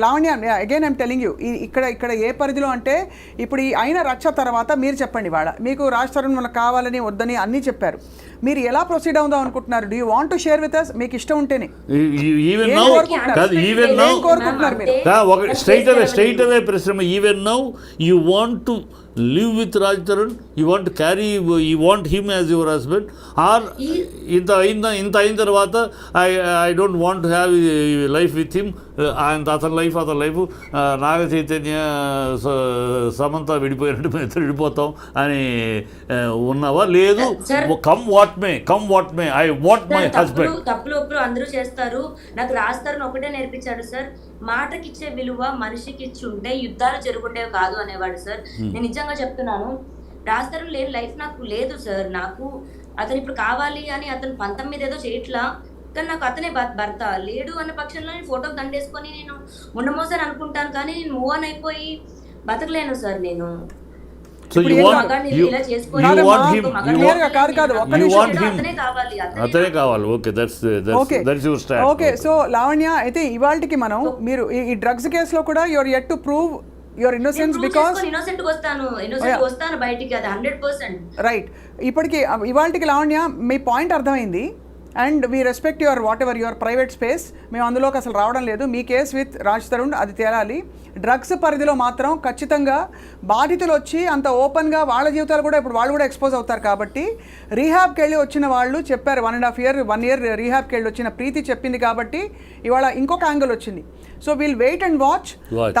A: Lavanya, again I'm telling you, ఇక్కడ ఏ పరిధిలో అంటే ఇప్పుడు ఈ అయిన రచ్చ తర్వాత మీరు చెప్పండి, మీకు రాజ్ తరుణ్ మనకు కావాలని వద్దని అన్నీ చెప్పారు, మీరు ఎలా ప్రొసీడ్ అవుదాం అనుకుంటున్నారు? Do you want to share with us? మీకు ఇష్టం ఉంటేనే కోరుకుంటున్నారు మీరు?
B: స్ట్రైట్ అవే ప్రశ్న. Even now you want to live with Raj Tarun, you want to carry, you want him as your husband, or ఇంత అయిన తర్వాత I don't want to have life with him, and అతని లైఫ్ నాగ చైతన్య సమంత విడిపోయినట్టు మేము ఇద్దరు విడిపోతాం అని ఉన్నావా? లేదు, come what may I want my husband.
C: తప్పులు ఒప్పులు అందరూ చేస్తారు. నాకు రాజ్ తరుణ్ ఒకటే నేర్పించాడు సార్, మాటకిచ్చే విలువ మనిషికి ఇచ్చి ఉంటే యుద్ధాలు జరుగుండేవి కాదు అనేవాడు సార్. నేను నిజంగా చెప్తున్నాను, రాజ్ తరుణ్ లేని లైఫ్ నాకు లేదు సార్. నాకు అతను ఇప్పుడు కావాలి అని అతను 19 ఏదో చేయట్లా, కానీ నాకు అతనే భర్త. లేడు అన్న పక్షంలో నేను ఫోటోకి దండేసుకొని నేను ఉండమోసారి అనుకుంటాను, కానీ నేను మూవ్ ఆన్ అయిపోయి బతకలేను సార్. నేను
B: అతనే కావాలి. ఓకే,
A: సో లావణ్య అయితే ఇవాళకి మనం మీరు ఈ డ్రగ్స్ కేసులో కూడా your yet to prove your innocence because
C: వస్తాను బయటికి, అది 100%.
A: రైట్. ఇప్పటికి ఇవాళకి లావణ్య మీ పాయింట్ అర్థమైంది, and we respect your what ever your private space. మేము అందులోకి అసలు రావడం లేదు. మీ కేసు విత్ రాజ్ తరుణ్ అది తేలాలి. డ్రగ్స్ పరిధిలో మాత్రం ఖచ్చితంగా బాధితులు వచ్చి అంత ఓపెన్గా వాళ్ళ జీవితాలు కూడా ఇప్పుడు వాళ్ళు కూడా ఎక్స్పోజ్ అవుతారు. కాబట్టి రీహాబ్కి వెళ్ళి వచ్చిన వాళ్ళు చెప్పారు, 1.5 year రీహాబ్కి వెళ్ళి వచ్చిన ప్రీతి చెప్పింది కాబట్టి ఇవాళ ఇంకొక యాంగిల్ వచ్చింది. So we'll wait and watch.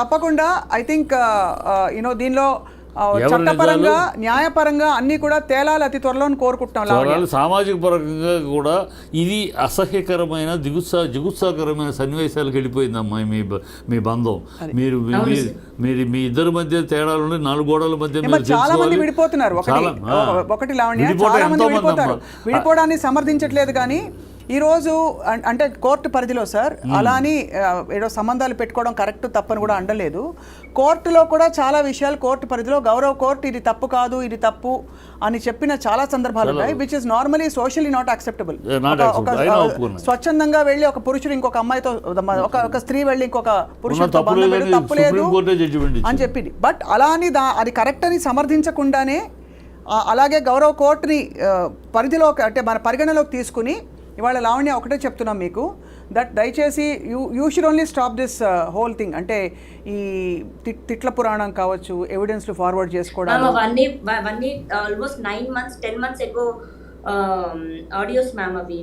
A: తప్పకుండా ఐ థింక్ దీనిలో చట్టపరంగా న్యాయపరంగా అన్నీ కూడా తేలాలి అతి త్వరలో కోరుకుంటున్నాం.
B: సామాజిక పరంగా కూడా ఇది అసహ్యకరమైన జిగుత్సాకరమైన సన్నివేశాలకు వెళ్ళిపోయిందమ్మా మీ బంధం. మీరు మీ ఇద్దరి మధ్య తేడాలు 4 గోడల మధ్య
A: చాలా మంది విడిపోతున్నారు. ఒకటి లావణ్య, చాలా మంది విడిపోతారు. విడిపోవడాన్ని సమర్థించట్లేదు, కానీ ఈరోజు అంటే కోర్టు పరిధిలో సార్ అలా అని ఏదో సంబంధాలు పెట్టుకోవడం కరెక్ట్ తప్పని కూడా అండలేదు. కోర్టులో కూడా చాలా విషయాలు కోర్టు పరిధిలో గౌరవ కోర్టు ఇది తప్పు కాదు ఇది తప్పు అని చెప్పిన చాలా సందర్భాలు ఉన్నాయి, which is normally socially not acceptable. స్వచ్ఛందంగా వెళ్ళి ఒక పురుషుడు ఇంకొక అమ్మాయితో, ఒక స్త్రీ వెళ్ళి ఇంకొక పురుషుడితో బంధం పెట్టి తప్పులేదు అని చెప్పింది. బట్ అలా అని అది కరెక్ట్ అని సమర్థించకుండానే అలాగే గౌరవ కోర్టుని పరిధిలో అంటే మన పరిగణలోకి తీసుకుని ఇవాళ లావణ్య ఒకటే చెప్తున్నాం మీకు, దట్ దయచేసి you should only stop this whole thing. అంటే ఈ తిట్ల పురాణం కావచ్చు, ఎవిడెన్స్లు ఫార్వర్డ్ చేసుకోవడం,
C: అవన్నీ ఆల్మోస్ట్ 9 months 10 months ఎగో ఆడియోస్ మ్యామ్. అవి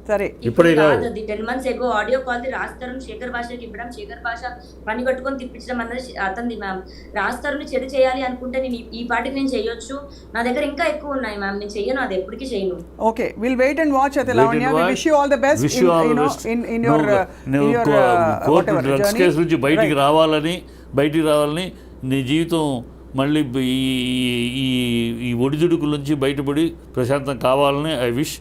A: సరే
C: ఇప్పుడే కాదు, 10 months ఎగో ఆడియో కాల్ రాస్తారు శేఖర్ భాషకి ఇవ్వడం, శేఖర్ భాష పని కట్టుకొని తిప్పించడం అన్నది అతంది మ్యామ్. రాస్తారుని చెడు చేయాలి అనుకుంటే నేను ఈ పాటికి నేను చేయొచ్చు, నా దగ్గర ఇంకా ఎక్కువ ఉన్నాయి మ్యామ్, నేను చెయ్యను, అది ఎప్పటికీ చేయను.
A: Okay, will wait and watch. అయితే Lavanya, we wish you all the best in your
B: court drugs case నుంచి బయటికి రావాలని నీ జీవితం మళ్ళీ ఈ ఒడిదుడుకుల నుంచి బయటపడి ప్రశాంతం కావాలని I wish.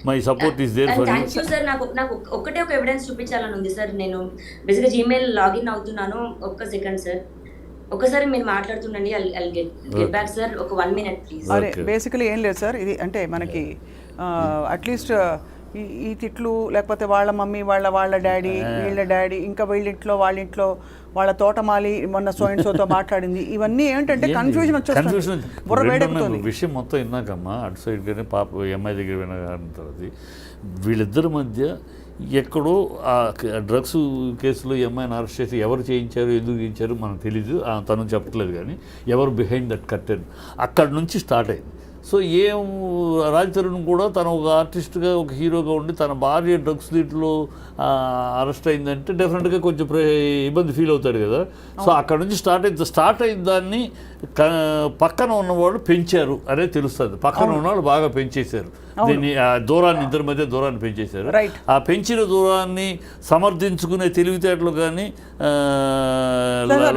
B: My support is there for you.
C: Thank you sir. నాకు ఒక్కటే ఒక ఎవిడెన్స్ చూపించాలని ఉంది సార్. నేను బేసిక్గా జీమెయిల్ లాగిన్ అవుతున్నాను. ఒక్క సెకండ్ సార్, ఒకసారి మీరు మాట్లాడుతుండండి. I'll get back sir. ఒక 1 minute ప్లీజ్.
A: అరే బేసికలీ ఏం లేదు సార్, ఇది అంటే మనకి అట్లీస్ట్ ఈ తిట్లు లేకపోతే వాళ్ళ మమ్మీ వాళ్ళ డాడీ వీళ్ళ డాడీ ఇంకా వీళ్ళింట్లో వాళ్ళ తోటమాలి మొన్న సోతో మాట్లాడింది, ఇవన్నీ ఏంటంటే కన్ఫ్యూజన్ వచ్చేస్తుంది.
B: విషయం మొత్తం విన్నాకమ్మా అటు సైడ్ కానీ పాప అమ్మాయి దగ్గర విన్న తర్వాత వీళ్ళిద్దరి మధ్య ఎక్కడో ఆ డ్రగ్స్ కేసులో అమ్మాయిని అరెస్ట్ చేసి ఎవరు చేయించారు ఎందుకు చేయించారు మనకు తెలీదు, తను చెప్పట్లేదు. కానీ ఎవరు బిహైండ్ దట్ కర్టెన్ అక్కడి నుంచి స్టార్ట్ అయింది. సో రాజ్ తరుణ్ కూడా తను ఒక ఆర్టిస్ట్గా ఒక హీరోగా ఉండి తన భార్య డ్రగ్స్ దీంట్లో అరెస్ట్ అయిందంటే డెఫినెట్గా కొంచెం ఇబ్బంది ఫీల్ అవుతాడు కదా. సో అక్కడ నుంచి స్టార్ట్ అయిన దాన్ని పక్కన ఉన్నవాళ్ళు పెంచారు అనేది తెలుస్తుంది. పక్కన ఉన్నవాళ్ళు బాగా పెంచేశారు దీన్ని, దూరాన్ని ఇద్దరి మధ్య దూరాన్ని పెంచేశారు. ఆ పెంచిన దూరాన్ని సమర్థించుకునే తెలివితేటలు కానీ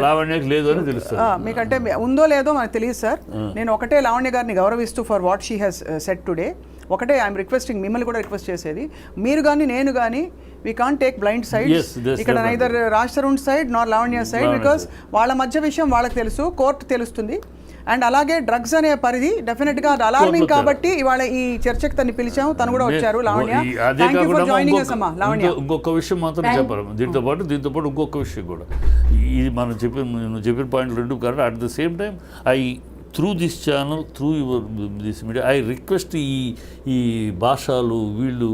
B: లావణ్యకి లేదు అని తెలుస్తుంది.
A: మీకంటే ఉందో లేదో మనకు తెలియదు సార్. నేను ఒకటే లావణ్య గారిని గౌరవిస్తూ for what she has said today ఒకటే ఐఎమ్ రిక్వెస్టింగ్, మిమ్మల్ని కూడా రిక్వెస్ట్ చేసేది, మీరు కానీ నేను కానీ we can't take blind sides. ఇక్కడ neither Raj Tarun side Nar Lavanya side, because వాళ్ళ మధ్య విషయం వాళ్ళకి తెలుసు, కోర్టు తెలుస్తుంది. అండ్ అలాగే డ్రగ్స్ అనే పరిధి డెఫినెట్గా అది అలార్మింగ్ కాబట్టి ఇవాళ ఈ చర్చకు తను పిలిచాము, తను కూడా వచ్చారు. Lavanya, thank you for joining us అమ్మా. లావణ్య,
B: ఇంకొక విషయం మాత్రం చెప్పారు దీంతో పాటు ఇంకొక విషయం కూడా, ఇది మనం చెప్పిన పాయింట్ రెండు కాదు. At the same time through this channel, through this media, I request ఈ భాషలు వీళ్ళు,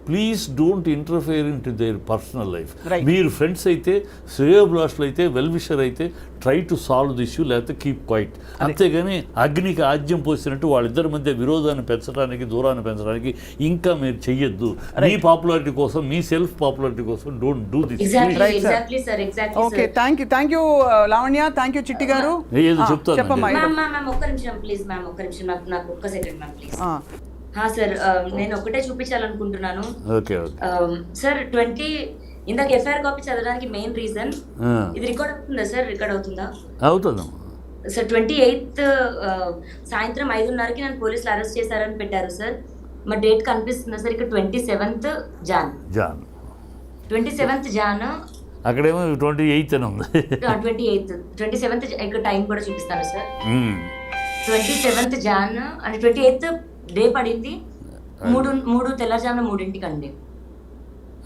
B: please don't interfere in to their personal life. మీరు ఫ్రెండ్స్ అయితే, శ్రేయోభిలాషులు అయితే, వెల్ విషర్ అయితే try to solve the issue, లేకపోతే కీప్ క్వైట్. అంతేగాని అగ్నికి ఆజ్యం పోసినట్టు వాళ్ళిద్దరి మధ్య విరోధాన్ని పెంచడానికి, దూరాన్ని పెంచడానికి ఇంకా మీరు చెయ్యొద్దు. మీ పాపులారిటీ కోసం, మీ సెల్ఫ్ పాపులారిటీ కోసం don't do this.
A: Okay, thank you Lavanya, thank you చిట్టి గారు.
B: ఏదో చెప్తాను.
C: ఒక్క నిమిషం ప్లీజ్ మ్యామ్, ఒక్క నిమిషం, నాకు ఒక్క సెకండ్ మ్యామ్ ప్లీజ్. సార్ నేను ఒకటే చూపించాలనుకుంటున్నాను సార్. 20 ఇందాక ఎఫ్ఐఆర్ కాపీ చదవడానికి మెయిన్ రీజన్ ఇది. రికార్డ్ అవుతుందా సార్? రికార్డ్ అవుతుందా?
B: అవుతుంది
C: సార్. 28th సాయంత్రం 5:30కి నన్ను పోలీసులు అరెస్ట్ చేశారని పెట్టారు సార్. మా డేట్ కనిపిస్తుందా సార్? ఇక్కడ 27th జాన్. 27th John.
B: అక్కడేమో 28 అని ఉంది.
C: 27th ఇక్కడ టైం కూడా చూపిస్తాను సార్. 27th జాన్ అంటే 28th డే పడింది. 3 తెల్లజామున 3ంటికి అండి.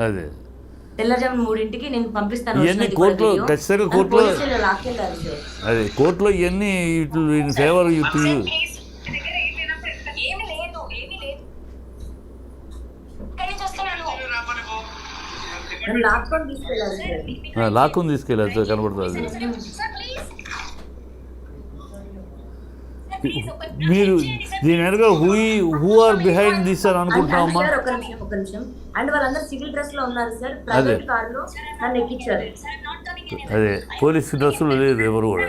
B: అదే
C: తెల్లజామున 3ంటికి నేను పంపిస్తాను.
B: కోర్టులో ఖచ్చితంగా కోర్టులో అదే కోర్టులో ఇవన్నీ ఫేవర్ లాక్కుని తీసుకెళ్ళారు సార్, కనబడుతుంది. మీరు దీని వెనక హూ ఆర్ బిహైండ్ దిస్ అని అనుకుంటున్నామా?
C: ఒక నిమిషం. అండ్ వాళ్ళందరూ సివిల్ డ్రెస్ లో ఉన్నారు సార్. ప్రైవేట్ కార్ లో నన్ను ఎక్కించారు.
B: అదే పోలీస్ డ్రెస్ లో లేదు ఎవరు కూడా.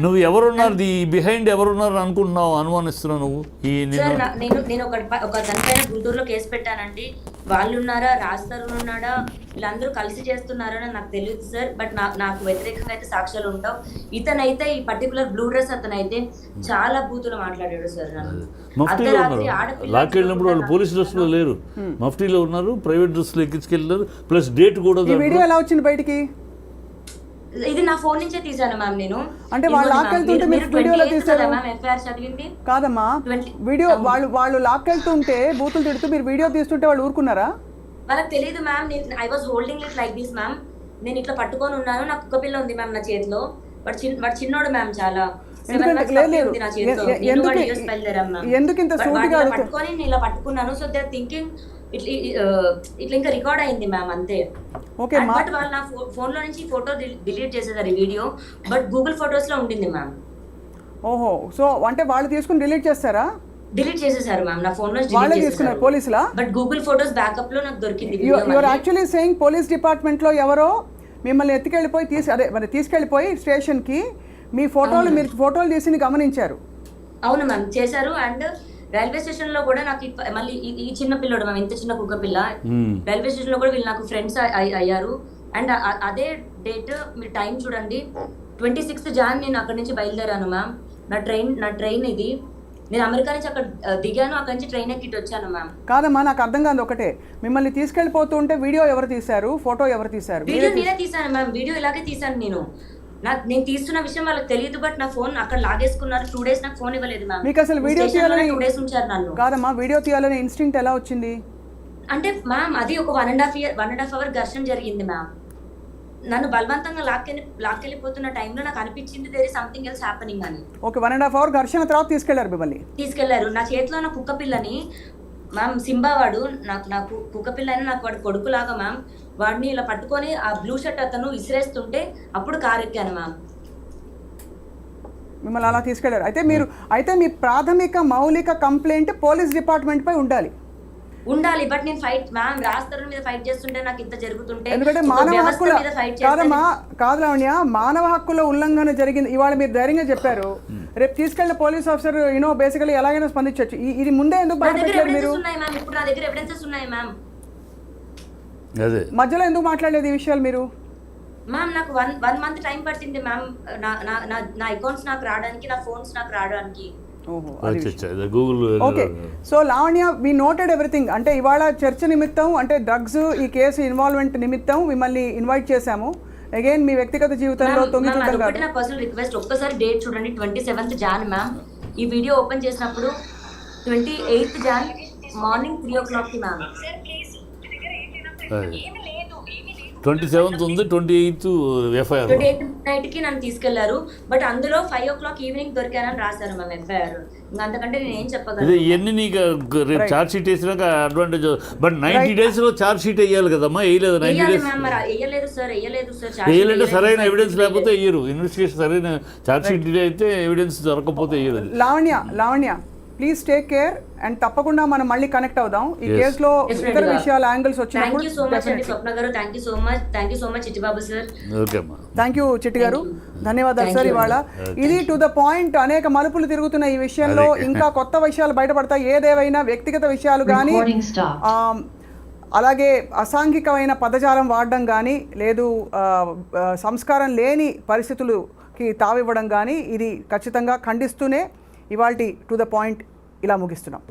B: నువ్వు ఎవరున్నారు బిహైండ్ ఎవరున్నారు అనుకుంటున్నావు, అనుమానిస్తున్నావు నువ్వు ఈ
C: సార్ నేను ఒక దానిపైన గుంటూరులో కేసు పెట్టానండి. వాళ్ళు ఉన్నారా, రాజ్ తరుణ్ ఉన్నాడా, వీళ్ళందరూ కలిసి చేస్తున్నారని నాకు తెలియదు సార్. బట్ నాకు వ్యతిరేకంగా అయితే సాక్ష్యాలు ఉండవు. ఇతనైతే ఈ పర్టికులర్ బ్లూ డ్రెస్ అతనైతే చాలా బూతులు మాట్లాడాడు సార్. నన్ను
B: మఫ్టీలో ఉన్నారు, లాక్కెళ్ళినప్పుడు వాళ్ళు పోలీస్ డ్రెస్లో లేరు, మఫ్టీలో ఉన్నారు, ప్రైవేట్ డ్రెస్లో ఎక్కించుకెళ్ళారు, ప్లస్ డేట్ కూడా.
A: వీడియో ఎలా వచ్చింది బయటికి?
C: ఇది నా ఫోన్ నుంచే తీసాను మ్యామ్ నేను.
A: అంటే వాళ్ళు లాక్కెళ్తుంటే మీరు వీడియోలో తీసారా
C: మ్యామ్? ఎఫ్ఐఆర్ చదివింది
A: కాదమ్మా, వీడియో వాళ్ళు లాక్కెళ్తుంటే బూతులు తిడుతూ మీరు వీడియో తీస్తుంటే వాళ్ళు ఊరుకున్నారా?
C: వాళ్ళకి తెలియదు ma'am. I was holding it like this ma'am. నేను ఇట్లా పట్టుకొని ఉన్నాను, నాకు కుక్క పిల్ల ఉంది మ్యామ్ నా చేతిలో. వాడు చిన్నోడు మ్యామ్, చాలా
A: ఎందుకు ఇంత సూటిగా
C: పట్టుకొని నేను ఇలా పట్టుకున్నాను. సో దే ఆర్ థింకింగ్ ఇట్లా ఇంకా రికార్డ్ అయింది మ్యామ్, అంతే. బట్ వాళ్ళు నా ఫోన్ లో నుంచి ఫోటో డిలీట్ చేసేసారు ఈ వీడియో, బట్ గూగుల్ ఫొటోస్ లో ఉండింది మ్యామ్.
A: ఓహో, సో అంటే వాళ్ళు తీసుకుని డిలీట్ చేస్తారా?
C: డిలీట్ చేసేసారు మ్యామ్, నా ఫోన్ లో
A: వాళ్ళే తీసుకున్నారు పోలీసులా?
C: బట్ గూగుల్ ఫొటోస్ బ్యాకప్ లో నాకు దొరికింది.
A: You are actually saying police department లో ఎవరో మిమ్మల్ని ఎత్తుకెళ్ళిపోయి తీసుకెళ్ళిపోయి స్టేషన్ కి మీ ఫోటోలు మీరు ఫోటోలు తీసి గమనించారు?
C: అవును మ్యామ్, చేశారు. అండ్ రైల్వే స్టేషన్ లో కూడా నాకు మళ్ళీ ఈ చిన్న పిల్లడు మ్యామ్, ఇంత చిన్న కుక్క పిల్ల, రైల్వే స్టేషన్ లో కూడా వీళ్ళు నాకు ఫ్రెండ్స్ అయ్యారు. అండ్ అదే డేట్ మీరు టైం చూడండి, 26th Jan నేను అక్కడి నుంచి బయలుదేరాను మ్యామ్. నా ట్రైన్ ఇది. నేను అమెరికా నుంచి అక్కడ దిగాను, అక్కడి నుంచి ట్రైన్ ఎక్కిట్ వచ్చాను మ్యామ్.
A: కాదమ్మా, నాకు అర్థం కాదు ఒకటే, మిమ్మల్ని తీసుకెళ్ళిపోతుంటే వీడియో ఎవరు తీశారు, ఫోటో ఎవరు తీశారు?
C: వీడియో నేనే తీసాను మ్యామ్, వీడియో ఇలాగే తీసాను నేను. నేను తీస్తున్న విషయం వాళ్ళకి తెలియదు, బట్ నా ఫోన్ అక్కడ లాగేసుకున్నారు. 2 days నాకు ఫోన్ ఇవ్వలేదు మ్యామ్.
A: మీకు అసలు వీడియో తీయాలని
C: 2 days ఉంచారు నన్ను.
A: కాదమ్మా, వీడియో తీయాలని ఇన్స్టింక్ట్ ఎలా వచ్చింది?
C: అంటే మ్యామ్ అది ఒక 1.5 hour ఘర్షణ జరిగింది మ్యామ్. నన్ను బలవంతంగా లాక్కెళ్ళిపోతున్న టైంలో నాకు అనిపించింది there is something else happening అని.
A: ఓకే, 1.5 hour ఘర్షణ తర్వాత తీసుకెళ్లారు.
C: నా చేతిలో నా కుక్క పిల్లని మ్యామ్, సింబా వాడు నాకు కుక్క పిల్ల అని నాకు వాడు కొడుకులాగా మ్యామ్. వాడిని ఇలా పట్టుకొని ఆ బ్లూ షర్ట్ అతను విసిరేస్తుంటే అప్పుడు కారు ఎక్కాను మ్యామ్.
A: మిమ్మల్ని అలా తీసుకెళ్లారు. అయితే మీ ప్రాథమిక మౌలిక కంప్లైంట్ పోలీస్ డిపార్ట్మెంట్ పై ఉండాలి.
C: బట్ నేను ఫైట్ మ్యామ్, రాస్తారు మీద ఫైట్ చేస్తుంటే నాకు ఇంత జరుగుతుంటే,
A: ఎందుకంటే మానవ హక్కుల కాదు లావణ్య, మానవ హక్కుల ఉల్లంఘన జరిగింది. ఇవాళ మీరు ధైర్యంగా చెప్పారు, రేపు తీసుకెళ్లిన పోలీస్ ఆఫీసర్ బేసికలీ ఎలాగైనా స్పందించవచ్చు. ఇది ముందే ఎందుకు బయటపెట్టారు మీరు?
C: ఇప్పుడు నా దగ్గర ఎవిడెన్సెస్ ఉన్నాయి మ్యామ్.
A: మధ్యలో ఎందుకు మాట్లాడలేదు ఈ విషయాలు మీరు?
C: మ్యామ్ నాకు 1 month టైం పట్టింది మ్యామ్, నా అకౌంట్స్ నాకు రావడానికి, నా ఫోన్స్ నాకు రావడానికి.
A: ఓకే, సో లావణ్య, వి నోటెడ్ ఎవ్రీథింగ్. అంటే ఇవాళ చర్చ నిమిత్తం, అంటే డ్రగ్స్ ఈ కేసు ఇన్వాల్వ్మెంట్ నిమిత్తం మిమ్మల్ని ఇన్వైట్ చేశాము. అగైన్ మీ వ్యక్తిగత జీవితంలో
C: నా పర్సనల్ రిక్వెస్ట్, ఒక్కసారి డేట్ చూడండి, 27th Jan మ్యామ్. ఈ వీడియో ఓపెన్ చేసినప్పుడు 28th Jan morning 3 o'clock ma'am.
B: 27th ఉంది, 28th ఎఫ్ఐఆర్.
C: 28th నైట్ కి నన్ను తీసుకెళ్లారు, బట్ అందులో 5 o'clock ఈవినింగ్ దొరికానని రాశారు మ్యామ్ ఎఫ్ఐఆర్. అంతకంటే నేను ఏం చెప్పగలను?
B: ఇవన్నీ నీకు రేపు ఛార్జ్ షీట్ వేసినాక అడ్వాంటేజ్. బట్ 90 days లో ఛార్జ్ షీట్ వేయాలి కదమ్మా, వేయలేదు. 90 days
C: వేయలేదు సార్.
B: వేయాలంటే సరైన ఎవిడెన్స్ లేకపోతే వేయరు. ఇన్వెస్టిగేషన్ సరైన ఛార్జ్ షీట్ డిలే అయితే ఎవిడెన్స్ దొరకకపోతే వేయరు.
A: Lavanya please take care. And తప్పకుండా మనం మళ్ళీ కనెక్ట్ అవుదాం ఈ కేసులో ఇతర విషయాల యాంగిల్స్ వచ్చినప్పుడు.
C: థ్యాంక్ యూ సో మచ్ అండి స్వప్న గారు, thank you so much Chittibabu sir.
A: Thank you చిట్టి గారు, ధన్యవాదాలు సార్. ఇవాళ ఇది టు ద పాయింట్, అనేక మలుపులు తిరుగుతున్న ఈ విషయంలో ఇంకా కొత్త విషయాలు బయటపడతాయి. ఏదేవైనా వ్యక్తిగత విషయాలు కానీ, అలాగే అసాంఘికమైన పదజాలం వాడడం కానీ, లేదు సంస్కారం లేని పరిస్థితులకి తావివ్వడం కానీ, ఇది ఖచ్చితంగా ఖండిస్తూనే ఇవాల్టి టు ద పాయింట్ ఇలా ముగిస్తున్నాం.